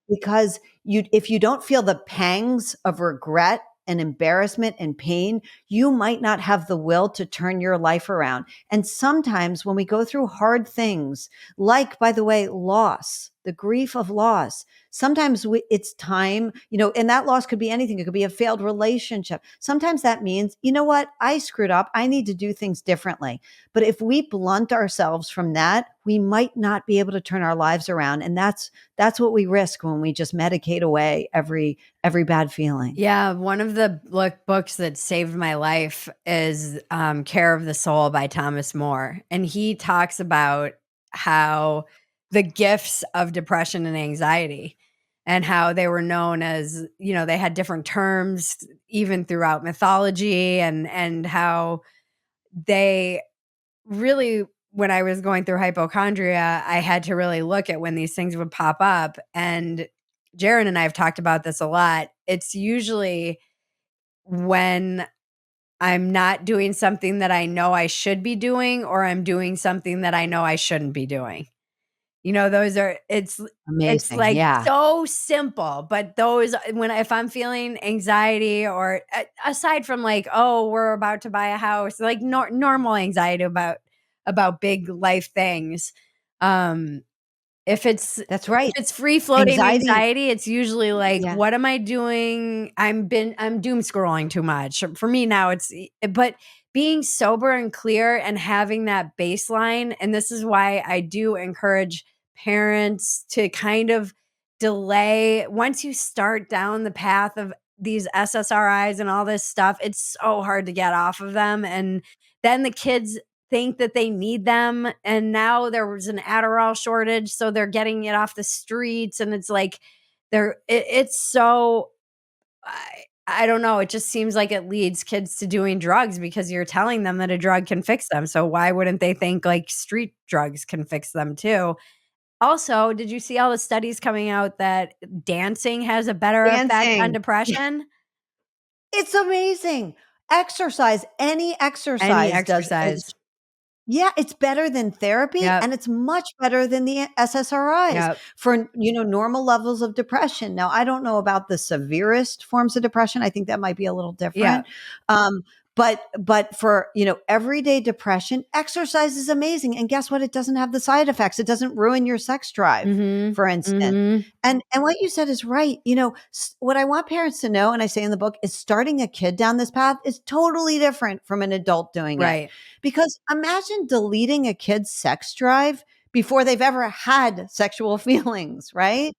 Because if you don't feel the pangs of regret and embarrassment and pain, you might not have the will to turn your life around. And sometimes when we go through hard things, like, by the way, loss, the grief of loss, sometimes it's time, and that loss could be anything. It could be a failed relationship. Sometimes that means, you know what? I screwed up. I need to do things differently. But if we blunt ourselves from that, we might not be able to turn our lives around. And that's what we risk when we just medicate away every bad feeling. Yeah, one of the books that saved my life is Care of the Soul by Thomas More. And he talks about how the gifts of depression and anxiety and how they were known as, they had different terms even throughout mythology, and how they really, when I was going through hypochondria, I had to really look at when these things would pop up. And Jaron and I have talked about this a lot. It's usually when I'm not doing something that I know I should be doing, or I'm doing something that I know I shouldn't be doing. Those are it's Amazing. like Yeah. so simple, but those if I'm feeling anxiety, or aside from like, oh, we're about to buy a house, like normal anxiety about big life things. Um That's if right. it's free floating Anxiety. anxiety, it's usually like, Yeah. what am I doing? I'm doom scrolling too much. For me now, but being sober and clear and having that baseline, and this is why I do encourage parents to kind of delay. Once you start down the path of these SSRIs and all this stuff, it's so hard to get off of them. And then the kids think that they need them, and now there was an Adderall shortage, so they're getting it off the streets, and it's like it's so I don't know, it just seems like it leads kids to doing drugs because you're telling them that a drug can fix them, so why wouldn't they think like street drugs can fix them too? Also, did you see all the studies coming out that dancing has a better effect on Dancing. depression? It's amazing. Exercise, any Any exercise does exercise. is yeah, it's better than therapy, Yep, and it's much better than the SSRIs yep, for, normal levels of depression. Now, I don't know about the severest forms of depression. I think that might be a little different. yep. Um, but for, everyday depression, exercise is amazing. And guess what? It doesn't have the side effects. It doesn't ruin your sex drive, Mhm, for instance. mhm. And what you said is right. What I want parents to know, and I say in the book, is starting a kid down this path is totally different from an adult doing it. Right. Because imagine deleting a kid's sex drive before they've ever had sexual feelings, right?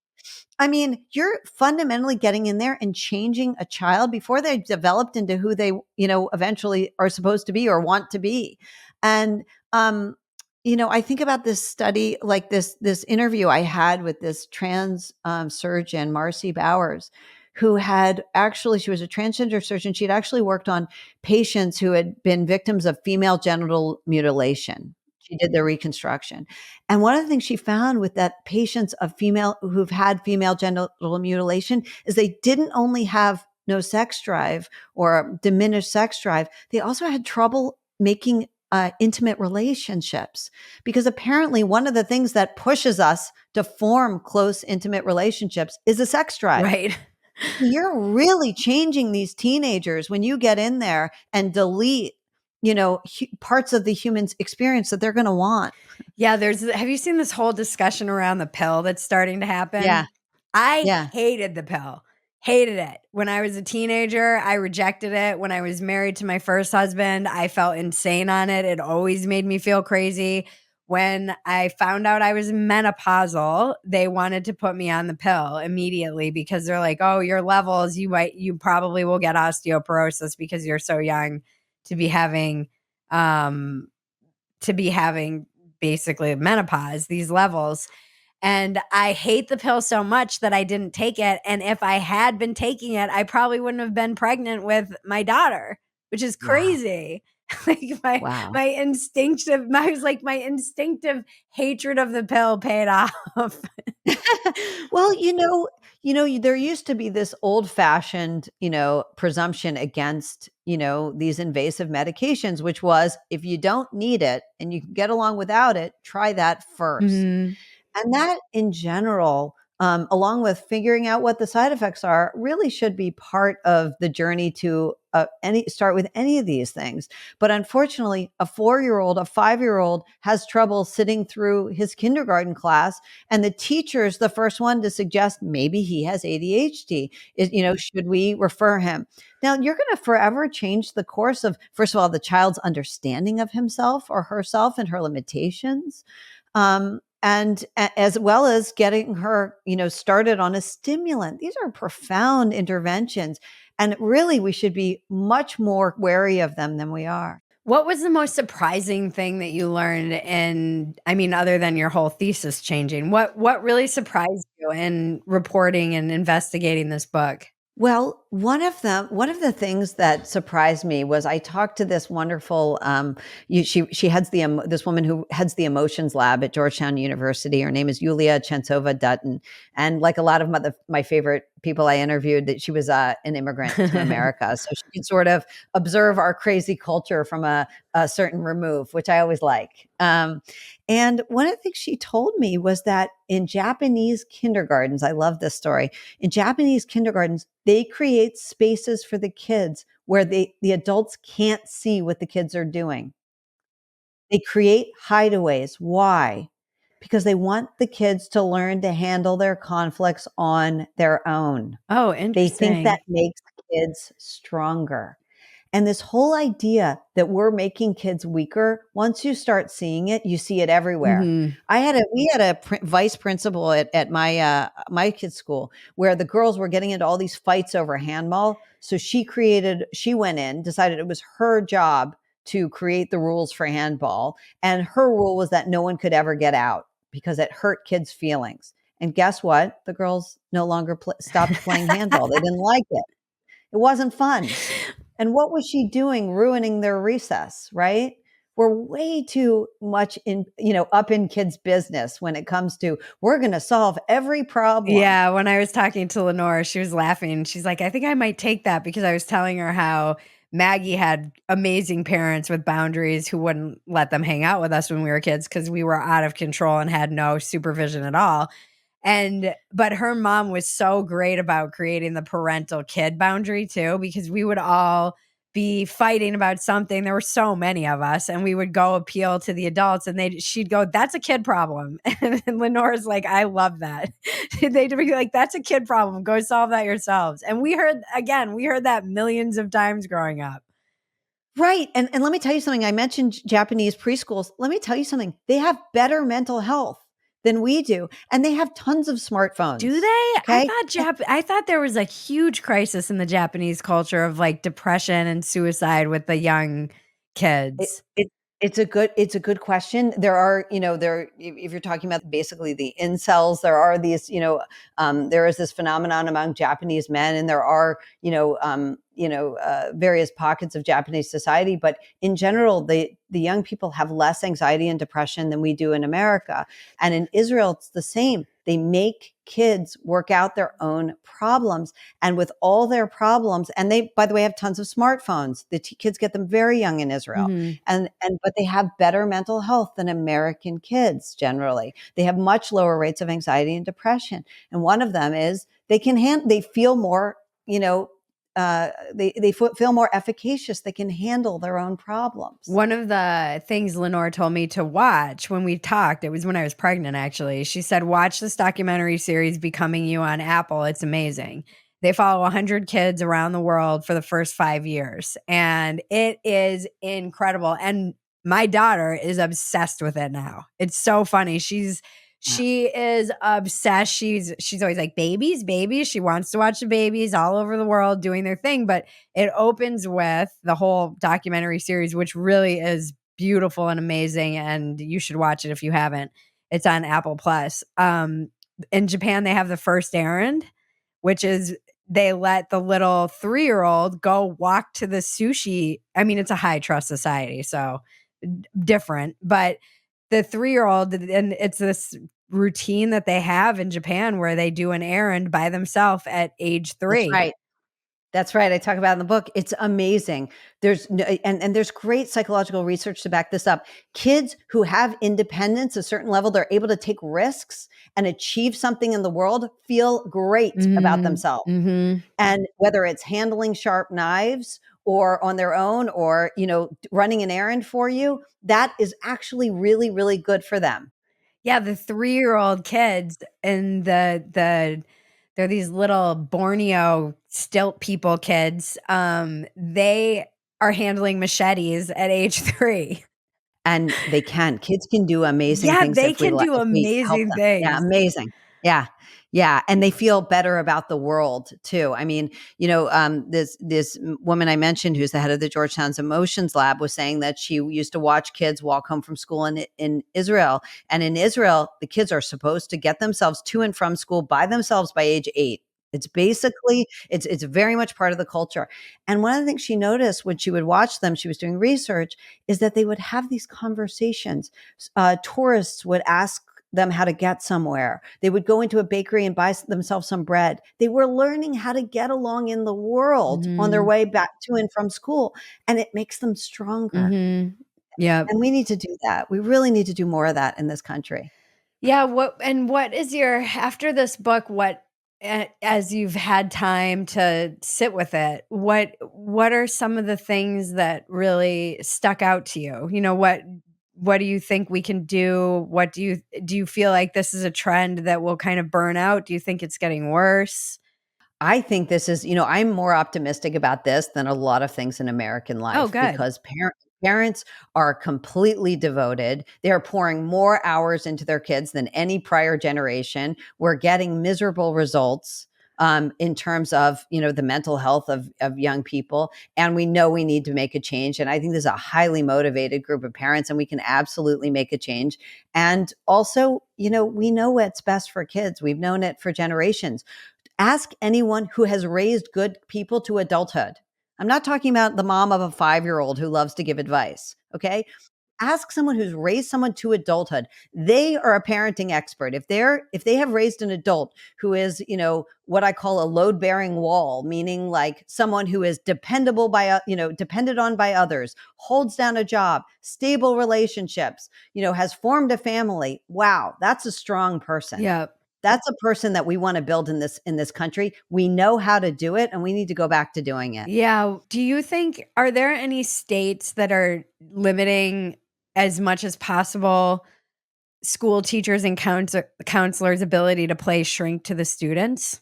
I mean, you're fundamentally getting in there and changing a child before they've developed into who they, eventually are supposed to be or want to be. And I think about this study, like this interview I had with this trans surgeon, Marcy Bowers, who had actually, she was a transgender surgeon. She'd actually worked on patients who had been victims of female genital mutilation. She did the reconstruction. And one of the things she found with that patients of female who've had female genital mutilation is they didn't only have no sex drive or diminished sex drive, they also had trouble making intimate relationships, because apparently one of the things that pushes us to form close intimate relationships is a sex drive. Right. You're really changing these teenagers when you get in there and delete, parts of the human's experience that they're going to want. Yeah, have you seen this whole discussion around the pill that's starting to Yeah. happen? I Yeah. hated the pill. Hated it. When I was a teenager, I rejected it. When I was married to my first husband, I felt insane on it. It always made me feel crazy. When I found out I was menopausal, they wanted to put me on the pill immediately because they're like, "Oh, your levels, you probably will get osteoporosis because you're so young to be having um to be having basically menopause, these levels. And I hate the pill so much that I didn't take it. And if I had been taking it, I probably wouldn't have been pregnant with my daughter, which is Wow. crazy. Like Wow. my instinctive hatred of the pill paid off. Well, there used to be this old-fashioned, presumption against, these invasive medications, which was if you don't need it and you can get along without it, try that first. Mhm. And that in general, along with figuring out what the side effects are, really should be part of the journey to start with any of these things. But unfortunately, a 4-year-old, a 5-year-old has trouble sitting through his kindergarten class, and the teacher's the first one to suggest maybe he has ADHD. Should we refer him? Now, you're going to forever change the course of, first of all, the child's understanding of himself or herself and her limitations. And as well as getting her, started on a stimulant. These are profound interventions. And really, we should be much more wary of them than we are. What was the most surprising thing that you learned other than your whole thesis changing? What really surprised you in reporting and investigating this book? Well, one of the things that surprised me was I talked to this wonderful, she heads this woman who heads the emotions lab at Georgetown University. Her name is Yulia Chentsova Dutton, and like a lot of my favorite people I interviewed, that she was an immigrant to America, so she could sort of observe our crazy culture from a certain remove, which I always like. And one of the things she told me was that in Japanese kindergartens, I love this story. In Japanese kindergartens, they create spaces for the kids where the adults can't see what the kids are doing. They create hideaways. Why? Because they want the kids to learn to handle their conflicts on their own. Oh, They think that interesting. makes kids stronger. And this whole idea that we're making kids weaker, once you start seeing it, you see it everywhere. Mhm. We had a vice principal at my kids' school where the girls were getting into all these fights over handball. So she went in, decided it was her job to create the rules for handball. And her rule was that no one could ever get out because it hurt kids' feelings. And guess what? The girls no longer stopped playing handball. They didn't like it. It wasn't fun. And what was she doing? Ruining their recess, right? We're way too much up in kids' business when it comes to we're going to solve every problem. Yeah, when I was talking to Lenore, she was laughing. She's like, "I think I might take that," because I was telling her how Maggie had amazing parents with boundaries who wouldn't let them hang out with us when we were kids because we were out of control and had no supervision at all. But her mom was so great about creating the parental kid boundary too, because we would all be fighting about something. There were so many of us, and we would go appeal to the adults, and she'd go, "That's a kid problem." And Lenore's like, "I love that." They'd be like, "That's a kid problem. Go solve that yourselves." And we heard that millions of times growing up. Right. And let me tell you something. I mentioned Japanese preschools. Let me tell you something. They have better mental health than we do, and they have tons of Do smartphones. they? Okay. I thought there was a huge crisis in the Japanese culture of like depression and suicide with the young It kids. it it's a good question. There are, if you're talking about basically the incels, there are these, there is this phenomenon among Japanese men, and there are, various pockets of Japanese society. But in general, the young people have less anxiety and depression than we do in America. And in Israel, it's the same. They make kids work out their own problems, and with all their problems, and they, by the way, have tons of smartphones. The kids get them very young in Israel, Mhm. and but they have better mental health than American kids generally. They have much lower rates of anxiety and depression, and one of them is they feel more, feel more efficacious. They can handle their own problems. One of the things Lenore told me to watch when we talked, it was when I was pregnant actually. She said, "Watch this documentary series Becoming You on Apple. It's amazing." They follow 100 kids around the world for the first 5 years, and it is incredible. And my daughter is obsessed with it now. It's so funny. She is obsessed. She's always like, "Babies, babies." She wants to watch the babies all over the world doing their thing, but it opens with the whole documentary series, which really is beautiful and amazing, and you should watch it if you haven't. It's on Apple Plus. In Japan, they have the first errand, which is they let the little 3-year-old go walk to the sushi. I mean, it's a high trust society, so different, but the 3-year-old, and it's this routine that they have in Japan where they do an errand by themselves at age That's 3. right. That's right. I talk about it in the book. It's amazing. There's and there's great psychological research to back this up. Kids who have independence, a certain level, they're able to take risks and achieve something in the world, feel great about Mhm. themselves. Mhm. And whether it's handling sharp knives or on their own or, running an errand for you, that is actually really, really good for them. Yeah, the 3-year-old kids and they're these little Borneo stilt people kids, they are handling machetes at age 3. And they can. Kids can do amazing Yeah, things they if we can do if we help amazing them. Yeah, things. amazing. Yeah. Yeah, and they feel better about the world too. I mean, this woman I mentioned who's the head of the Georgetown's Emotions Lab was saying that she used to watch kids walk home from school in Israel. And in Israel, the kids are supposed to get themselves to and from school by themselves by age 8. It's basically it's very much part of the culture. And one of the things she noticed when she would watch them, she was doing research, is that they would have these conversations. Tourists would ask them how to get somewhere. They would go into a bakery and buy themselves some bread. They were learning how to get along in the world on their Mhm. way back to and from school, and it makes them stronger. Mhm. Yep. And we need to do that. We really need to do more of that in this country. Yeah, what is your after this book, as you've had time to sit with it, what are some of the things that really stuck out to you? You know, what do you think we can do? Do you feel like this is a trend that will kind of burn out? Do you think it's getting worse? I think this is, I'm more optimistic about this than a lot of things in American Oh, life good. because parents are completely devoted. They're pouring more hours into their kids than any prior generation. We're getting miserable results in terms of, the mental health of young people. And we know we need to make a change. And I think there's a highly motivated group of parents and we can absolutely make a change. And also, we know what's best for kids. We've known it for generations. Ask anyone who has raised good people to adulthood. I'm not talking about the mom of a 5-year-old who loves to give advice. Okay. Ask someone who's raised someone to adulthood. They are a parenting expert. If they have raised an adult who is, what I call a load bearing wall, meaning like someone who is dependable by, depended on by others, holds down a job, stable relationships, has formed a family. Wow. That's a strong person. Yeah. That's a person that we wanna build in this country. We know how to do it, and we need to go back to doing it. Yeah. Do you think are there any states that are limiting as much as possible school teachers and counselors' ability to play shrink to the students?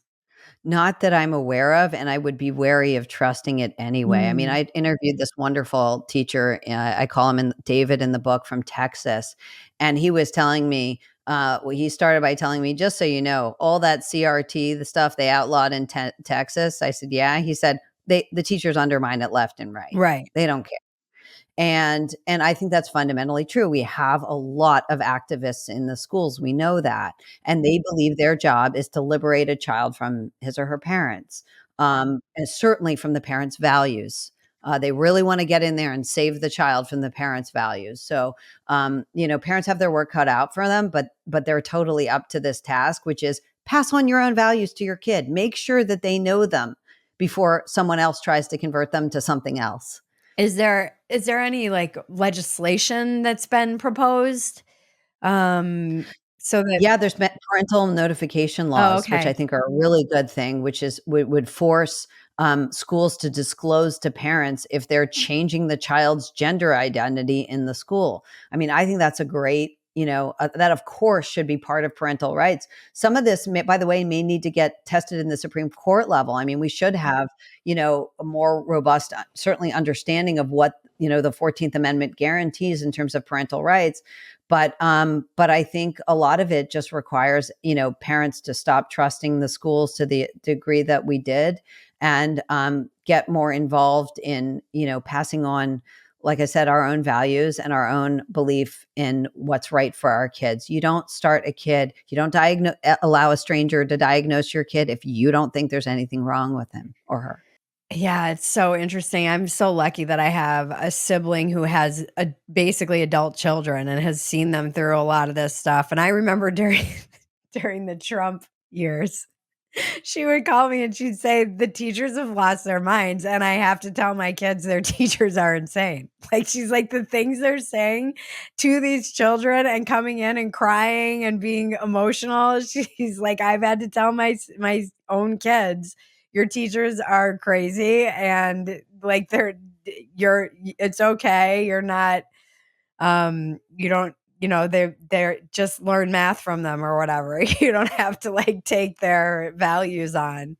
Not that I'm aware of, and I would be wary of trusting it anyway. I mean, Mm. I interviewed this wonderful teacher, I call him David in the book from Texas, and he was telling me, well, he started by telling me, "Just so you know, all that CRT, the stuff they outlawed in Texas." I said, "Yeah." He said, "The teachers undermine it left and right. Right. They don't care." And I think that's fundamentally true. We have a lot of activists in the schools. We know that. And they believe their job is to liberate a child from his or her parents, and certainly from the parents' values. They really want to get in there and save the child from the parents' values. So, parents have their work cut out for them, but they're totally up to this task, which is pass on your own values to your kid. Make sure that they know them before someone else tries to convert them to something else. Is there any, like, legislation that's been proposed? Um, so that Yeah, there's been parental notification Oh, laws, which I okay. think are a really good thing, which is would force, schools to disclose to parents if they're changing the child's gender identity in the school. I mean, I think that's a great, that of course should be part of parental rights. Some of this, by the way, may need to get tested in the Supreme Court level. I mean, we should have, a more robust, certainly understanding of what, the 14th Amendment guarantees in terms of parental rights. But I think a lot of it just requires, parents to stop trusting the schools to the degree that we did and get more involved in, passing on like I said, our own values and our own belief in what's right for our kids. You don't start a kid, you don't allow a stranger to diagnose your kid if you don't think there's anything wrong with him or her. Yeah, it's so interesting. I'm so lucky that I have a sibling who has basically adult children and has seen them through a lot of this stuff. And I remember during during the Trump years, she would call me and she'd say, "The teachers have lost their minds, and I have to tell my kids their teachers are insane." Like, she's like, "The things they're saying to these children and coming in and crying and being emotional," she's like, "I've had to tell my own kids, your teachers are crazy, and, like, you're it's okay. You're not, you don't they're just learn math from them or whatever. You don't have to, like, take their values on."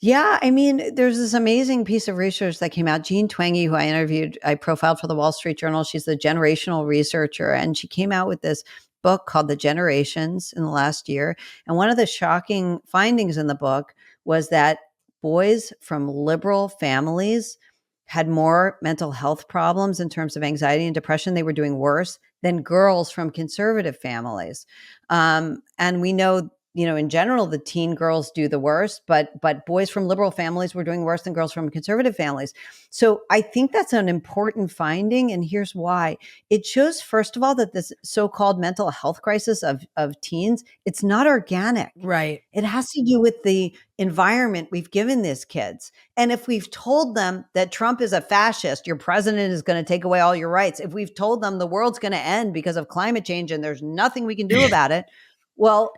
Yeah, I mean, there's this amazing piece of research that came out. Jean Twenge, who I interviewed, I profiled for the Wall Street Journal. She's the generational researcher, and she came out with this book called The Generations in the last year. And one of the shocking findings in the book was that boys from liberal families had more mental health problems in terms of anxiety and depression. They were doing worse than girls from conservative families. And we know, in general, the teen girls do the worst, but boys from liberal families were doing worse than girls from conservative families. So I think that's an important finding, and here's why. It shows, first of all, that this so-called mental health crisis of teens, it's not organic. Right. It has to do with the environment we've given these kids. And if we've told them that Trump is a fascist, your president is going to take away all your rights, if we've told them the world's going to end because of climate change and there's nothing we can do about it, well,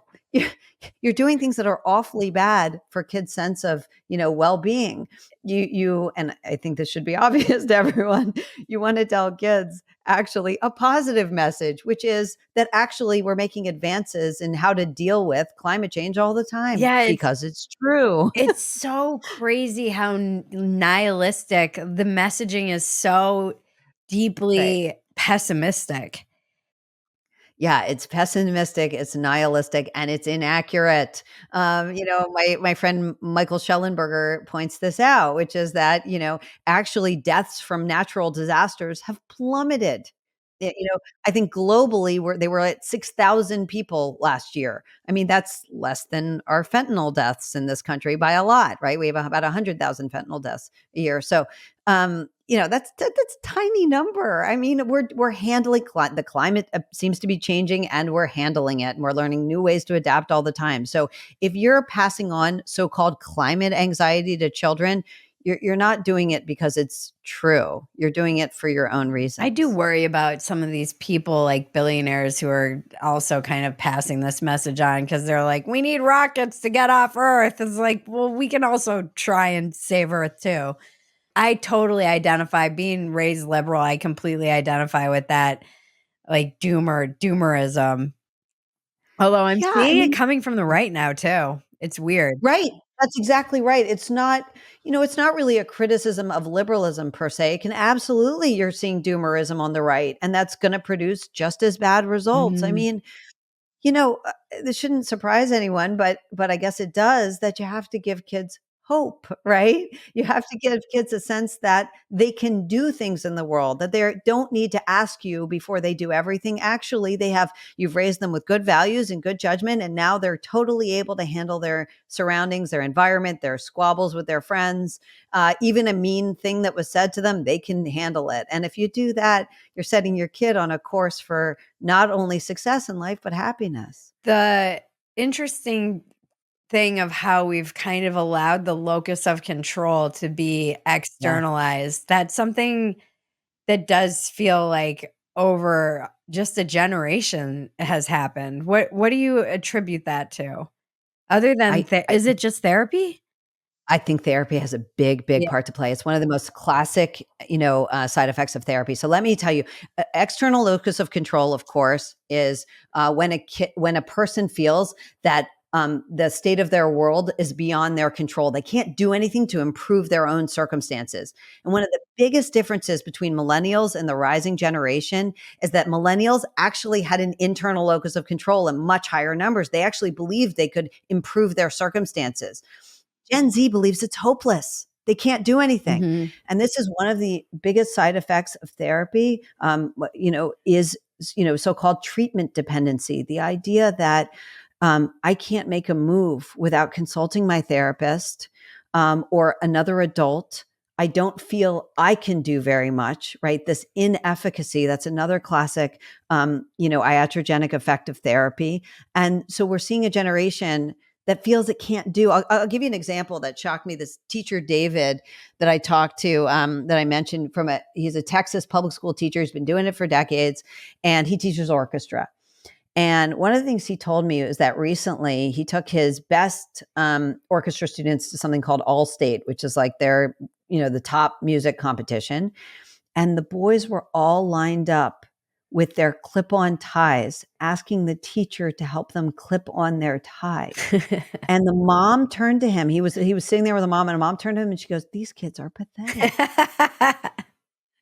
you're doing things that are awfully bad for kids' sense of, well-being. And I think this should be obvious to everyone. You want to tell kids actually a positive message, which is that actually we're making advances in how to deal with climate change all the time Yeah, because it's true. it's so crazy how nihilistic the messaging is, so Right. deeply pessimistic. Yeah, it's pessimistic, it's nihilistic, and it's inaccurate. My friend Michael Schellenberger points this out, which is that actually deaths from natural disasters have plummeted. I think globally they were at 6,000 people last year. I mean, that's less than our fentanyl deaths in this country by a lot, right? We have about 100,000 fentanyl deaths a year. So that's a tiny number. I mean, we're handling the climate seems to be changing, and we're handling it, and we're learning new ways to adapt all the time. So if you're passing on so-called climate anxiety to children, you're not doing it because it's true. You're doing it for your own I do reasons. worry about some of these people, like billionaires, who are also kind of passing this message on because they're like, "We need rockets to get off Earth." It's like, well, we can also try and save Earth too. I totally identify, being raised liberal, I completely identify with that, like, doomerism. Although I'm Yeah, I seeing it mean, coming from the right now too. It's weird. right. That's exactly right. It's not really a criticism of liberalism per se. It can absolutely, you're seeing doomerism on the right, and that's going to produce just as bad results. I Mhm. mean, you know, uh, this shouldn't surprise anyone, but I guess it does, that you have to give kids hope, right? You have to give kids a sense that they can do things in the world, that they don't need to ask you before they do everything. Actually, you've raised them with good values and good judgment, and now they're totally able to handle their surroundings, their environment, their squabbles with their friends, even a mean thing that was said to them, they can handle it. And if you do that, you're setting your kid on a course for not only success in life, but happiness. The interesting thing of how we've kind of allowed the locus of control to be Yeah. externalized, that's something that does feel like over just a generation has happened. What do you attribute that to? Other than I, I is it just therapy? I think therapy has a big, big Yeah. part to play. It's one of the most classic, side effects of therapy. So let me tell you, external locus of control, of course, is when a person feels that the state of their world is beyond their control. They can't do anything to improve their own circumstances. And one of the biggest differences between millennials and the rising generation is that millennials actually had an internal locus of control in much higher numbers. They actually believed they could improve their circumstances. Gen Z believes it's hopeless. They can't do anything. Mhm. And this is one of the biggest side effects of therapy, is, so-called treatment dependency. The idea that I can't make a move without consulting my therapist or another adult. I don't feel I can do very much, right? This inefficacy, that's another classic, iatrogenic effect of therapy. And so we're seeing a generation that feels it can't do. I'll give you an example that shocked me. This teacher, David, that I talked to, that I mentioned he's a Texas public school teacher. He's been doing it for decades, and he teaches orchestra. And one of the things he told me is that recently he took his best orchestra students to something called All State, which is like their, the top music competition. And the boys were all lined up with their clip-on ties, asking the teacher to help them clip on their tie. And the mom turned to him. He was sitting there with a mom, and a mom turned to him and she goes, "These kids are pathetic."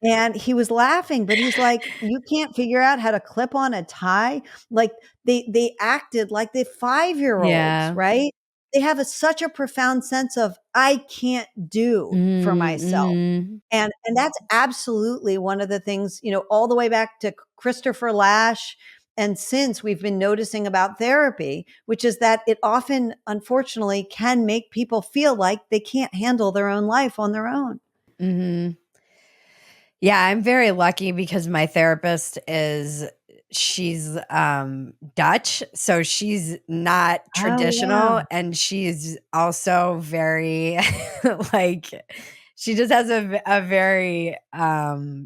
And he was laughing, but he's like, "You can't figure out how to clip on a tie?" Like they acted like the 5-year-olds, Yeah. right? They have such a profound sense of I can't do for Mhm, myself. mhm. And that's absolutely one of the things, all the way back to Christopher Lash. And since we've been noticing about therapy, which is that it often, unfortunately, can make people feel like they can't handle their own life on their own. Mhm. Yeah, I'm very lucky because my therapist she's Dutch, so she's not Oh, yeah. traditional, and she's also very like she just has a very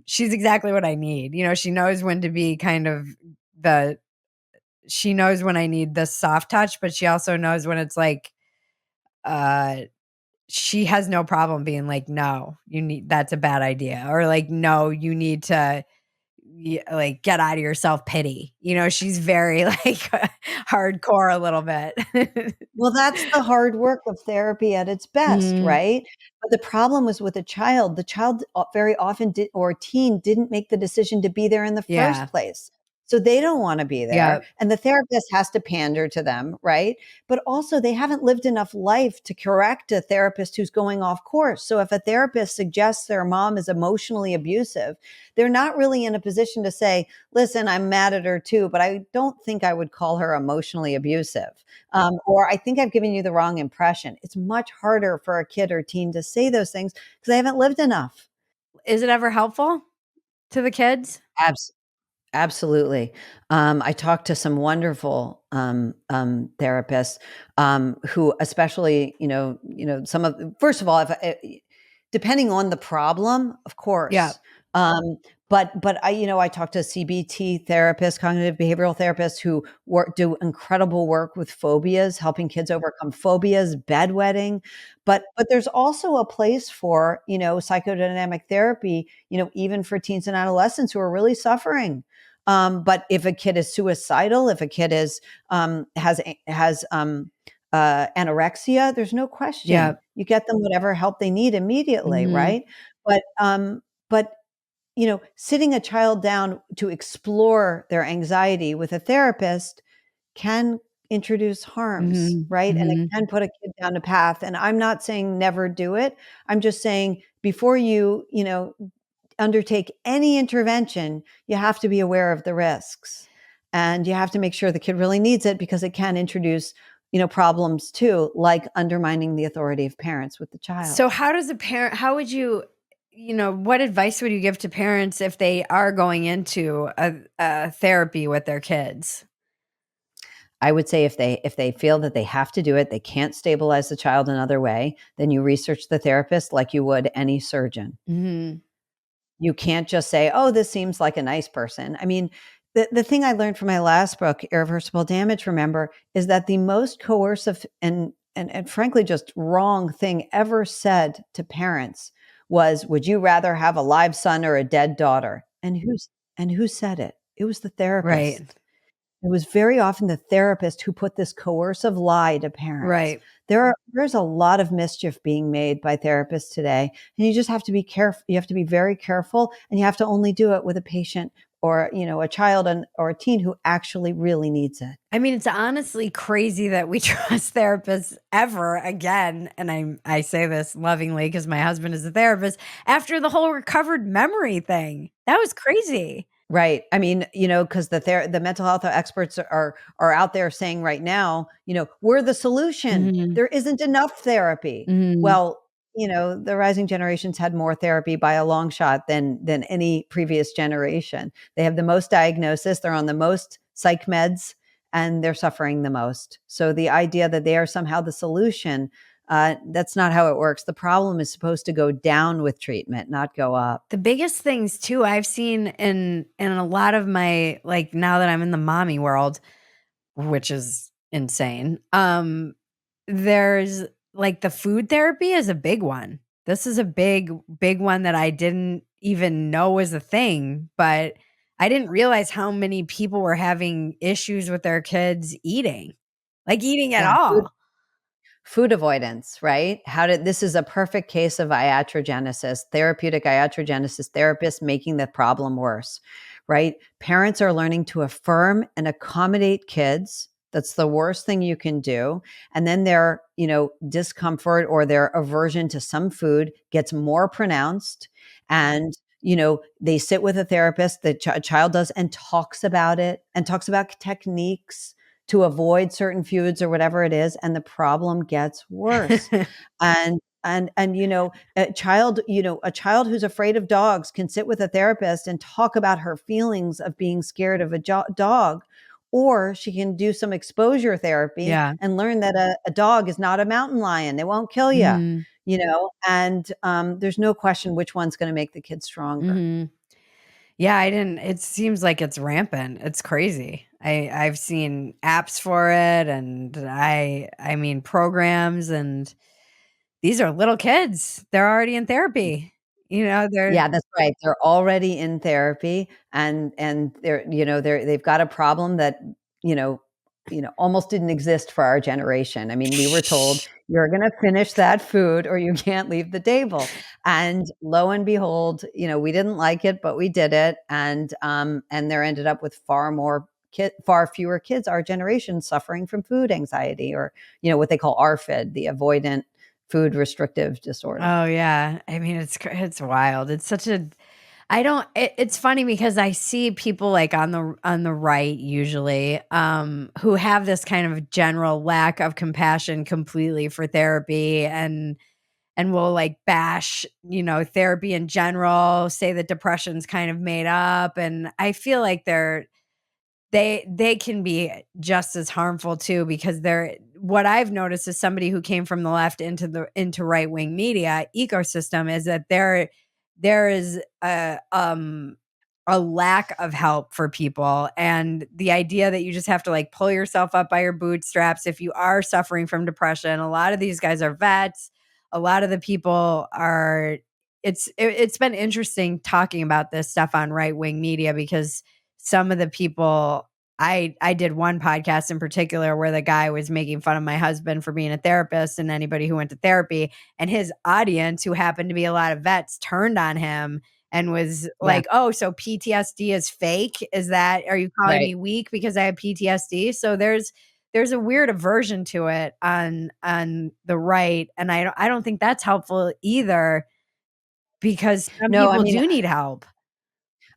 she's exactly what I need. She knows when to be kind of the she knows when I need the soft touch, but she also knows when it's like uh she has no problem being like, "No, that's a bad idea," or like, "No, you need to like get out of your self pity." She's very like hardcore a little bit. Well, that's the hard work of therapy at its best, Mhm. right? But the problem was with a child. The child very often did, or teen didn't make the decision to be there in the first Yeah. place. So they don't want to be there. Yep. And the therapist has to pander to them, right? But also, they haven't lived enough life to correct a therapist who's going off course. So if a therapist suggests their mom is emotionally abusive, they're not really in a position to say, "Listen, I'm mad at her too, but I don't think I would call her emotionally abusive." Or "I think I've given you the wrong impression." It's much harder for a kid or teen to say those things because they haven't lived enough. Is it ever helpful to the kids? Abs- Absolutely. I talked to some wonderful therapists who, especially, some of. First of all, depending on the problem, of Yeah. course. Um, but I talked to CBT therapists, cognitive behavioral therapists who do incredible work with phobias, helping kids overcome phobias, bedwetting. But there's also a place for psychodynamic therapy, even for teens and adolescents who are really suffering. But if a kid is suicidal, if a kid has anorexia, there's no Yeah. question. You get them whatever help they need immediately, Mhm. right? But sitting a child down to explore their anxiety with a therapist can introduce harms, Mhm. right? And it Mhm. can put a kid down a path. And I'm not saying never do it. I'm just saying before you undertake any intervention, you have to be aware of the risks. And you have to make sure the kid really needs it because it can introduce, problems too, like undermining the authority of parents with the child. So how would what advice would you give to parents if they are going into a therapy with their kids? I would say if they feel that they have to do it, they can't stabilize the child another way, then you research the therapist like you would any surgeon. Mhm. You can't just say, "Oh, this seems like a nice person." I mean, the thing I learned from my last book, Irreversible Damage, remember, is that the most coercive and frankly just wrong thing ever said to parents was, "Would you rather have a live son or a dead daughter?" And who said it? It was the Right. therapist. It was very often the therapist who put this coercive lie to parents. Right. There's a lot of mischief being made by therapists today, and you just have to be careful. You have to be very careful, and you have to only do it with a patient or, a child or a teen who actually really needs it. I mean, it's honestly crazy that we trust therapists ever again, and I say this lovingly because my husband is a therapist, after the whole recovered memory thing. That was crazy. Right. I mean, because the mental health experts are out there saying right now, we're the solution. Mhm, There isn't enough therapy. mhm. Well, the rising generations had more therapy by a long shot than any previous generation. They have the most diagnosis, they're on the most psych meds, and they're suffering the most. So the idea that they are somehow the solution, that's not how it works. The problem is supposed to go down with treatment, not go up. The biggest things too I've seen in a lot of my like, now that I'm in the mommy world, which is insane, there's like, the food therapy is a big one. This is a big, big one that I didn't even know was a thing, but I didn't realize how many people were having issues with their kids eating, like, eating at Yeah. all. Food avoidance, right? This is a perfect case of iatrogenesis, therapeutic iatrogenesis, therapists making the problem worse, right? Parents are learning to affirm and accommodate kids. That's the worst thing you can do. And then their, discomfort or their aversion to some food gets more pronounced. And, they sit with a therapist, the child does, and talks about it and talks about techniques to avoid certain foods or whatever it is, and the problem gets worse. And a child who's afraid of dogs can sit with a therapist and talk about her feelings of being scared of a dog, or she can do some exposure therapy Yeah. and learn that a dog is not a mountain lion, they won't kill you. Mhm, And there's no question which one's going to make the kid stronger. mhm. Yeah, I didn't it seems like it's rampant. It's crazy. I've seen apps for it, and I mean, programs, and these are little kids. They're already in therapy. They're Yeah, that's right. They're already in therapy, and they've got a problem that, you know almost didn't exist for our generation. I mean, we were told, "You're gonna finish that food or you can't leave the table." And lo and behold, we didn't like it, but we did it, and there ended up with far fewer kids, our generation, suffering from food anxiety, or, what they call RFID, the avoidant food restrictive disorder. Oh, yeah. I mean, it's wild. It's such a I don't it's funny because I see people, like, on the right usually, who have this kind of general lack of compassion completely for therapy, and will, like, bash, therapy in general, say that depression's kind of made up, and I feel like they can be just as harmful too, because they're what I've noticed as somebody who came from the left into right-wing media ecosystem is that there is a lack of help for people, and the idea that you just have to, like, pull yourself up by your bootstraps if you are suffering from depression. A lot of these guys are vets. A lot of the people are it's been interesting talking about this stuff on right-wing media, because some of the people I did one podcast in particular where the guy was making fun of my husband for being a therapist and anybody who went to therapy, and his audience, who happened to be a lot of vets, turned on him and was Yeah, like, "Oh, so PTSD is fake? Are you calling right. me weak because I have PTSD?" So there's a weird aversion to it on the right, and I don't think that's helpful either, because some No, people do need help.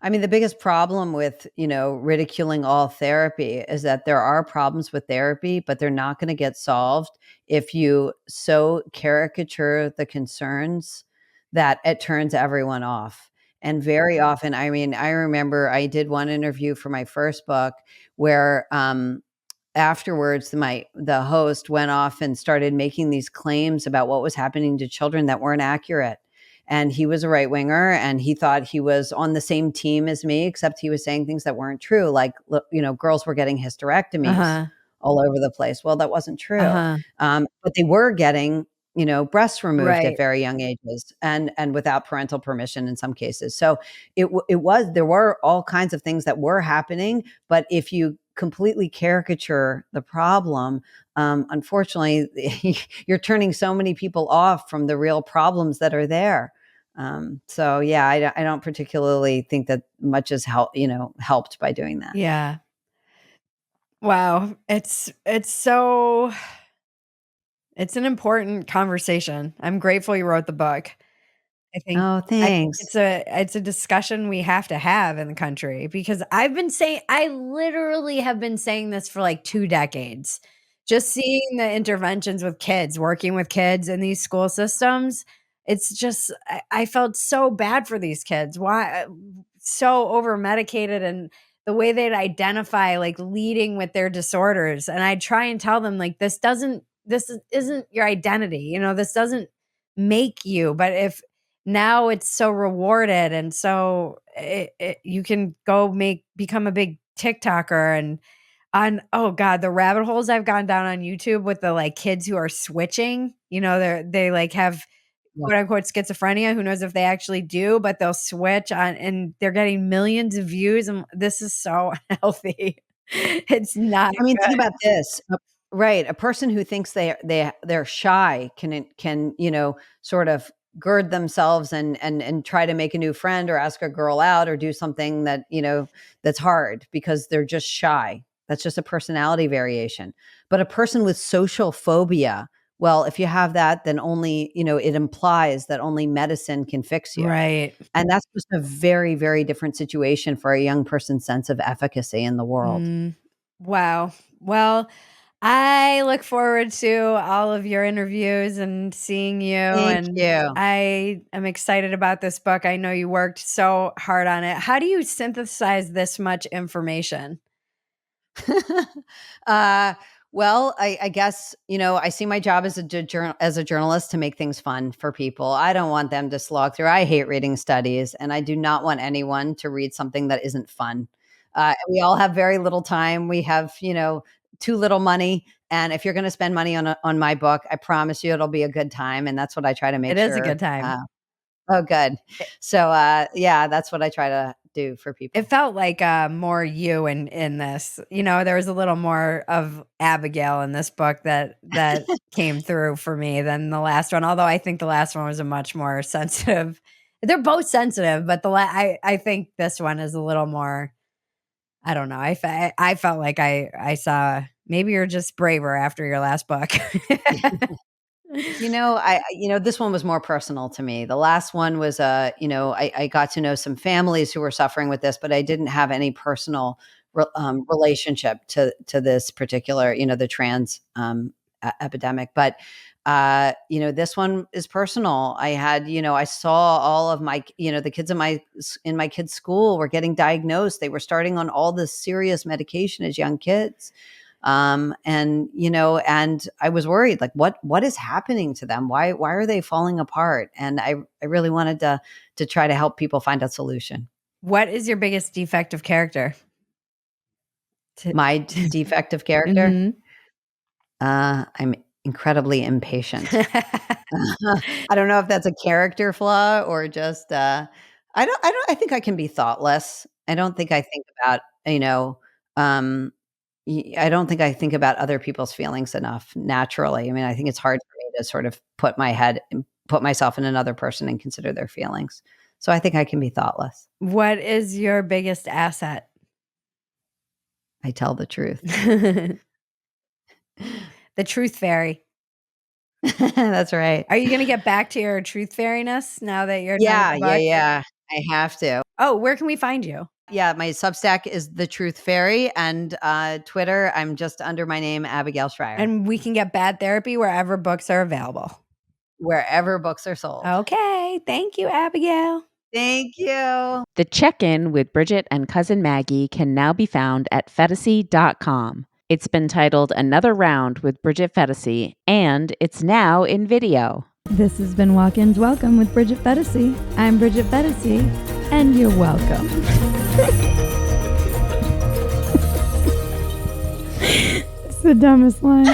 the biggest problem with, ridiculing all therapy is that there are problems with therapy, but they're not going to get solved if you so caricature the concerns that it turns everyone off. And very often, I remember I did one interview for my first book where, afterwards the host went off and started making these claims about what was happening to children that weren't accurate. And he was a right winger, and he thought he was on the same team as me, except he was saying things that weren't true, like, girls were getting hysterectomies Uh-huh. all over the place. Well, that wasn't true. Uh-huh. But they were getting, breasts removed at Right. very young ages, and without parental permission in some cases. So there were all kinds of things that were happening, but if you completely caricature the problem, unfortunately, you're turning so many people off from the real problems that are there. So yeah, I don't particularly think that much is helped by doing that. Yeah. Wow. It's an important conversation. I'm grateful you wrote the book. Oh, I think thanks. it's a discussion we have to have in the country because I literally have been saying this for like 2 decades. Just seeing the interventions with kids, working with kids in these school systems, it's just I felt so bad for these kids. Why so over medicated and the way they'd identify like leading with their disorders. And I try and tell them like isn't your identity. This doesn't make you. But if now it's so rewarded and so you can become a big TikToker and on oh god, the rabbit holes I've gone down on YouTube with the like kids who are switching, they like have Yeah. quote unquote schizophrenia. Who knows if they actually do, but they'll switch on and they're getting millions of views. And this is so unhealthy. It's not I mean, think good. about this. Right, a person who thinks they're shy can sort of gird themselves and try to make a new friend or ask a girl out or do something that's hard because they're just shy. That's just a personality variation. But a person with social phobia, well, if you have that, then only it implies that only medicine can fix you. Right. And that's just a very, very different situation for a young person's sense of efficacy in the world. Mm, wow. Well, I look forward to all of your interviews and seeing you, Thank and you. I am excited about this book. I know you worked so hard on it. How do you synthesize this much information? uh, well, I guess I see my job as as a journalist to make things fun for people. I don't want them to slog through. I hate reading studies, and I do not want anyone to read something that isn't fun. We all have very little time. We have too little money, and if you're going to spend money on my book, I promise you it'll be a good time, and that's what I try to It make is a good sure. time. Oh, good. So yeah, that's what I try to do for It people. felt like, more you in this. There was a little more of Abigail in this book that came through for me than the last one, although I think the last one was a much more sensitive. They're both sensitive, but I think this one is a little more. I don't know. I felt like I saw maybe you're just braver after your last book. This one was more personal to me. The last one was, I got to know some families who were suffering with this, but I didn't have any personal relationship to this particular, the trans epidemic. But this one is personal. I saw all of my, the kids in my kids' school were getting diagnosed. They were starting on all this serious medication as young kids. And I was worried, like, what is happening to them? Why are they falling apart? And I really wanted to try to help people find a solution. What is your biggest defect of character? To My defective character, Mhm. I'm incredibly impatient. I don't know if that's a character flaw or just I think I can be thoughtless. I don't think I think about, um I don't think I think about other people's feelings enough naturally. I mean, I think it's hard for me to sort of put myself in another person and consider their feelings. So I think I can be thoughtless. What is your biggest asset? I tell the truth. The truth fairy. That's right. Are you gonna get back to your truth fairiness now that you're done with Yeah, the yeah, book? yeah. I have to. Oh, where can we find you? Yeah, my Substack is The Truth Fairy, and Twitter, I'm just under my name, Abigail Shrier, And we can get bad therapy wherever books are available. wherever books are sold. Okay, thank you, Abigail. Thank you. The check-in with Bridget and Cousin Maggie can now be found at Phetasy.com. It's been titled Another Round with Bridget Phetasy, and it's now in video. This has been Walk-Ins Welcome with Bridget Phetasy. I'm Bridget Phetasy, and you're welcome. It's the dumbest line.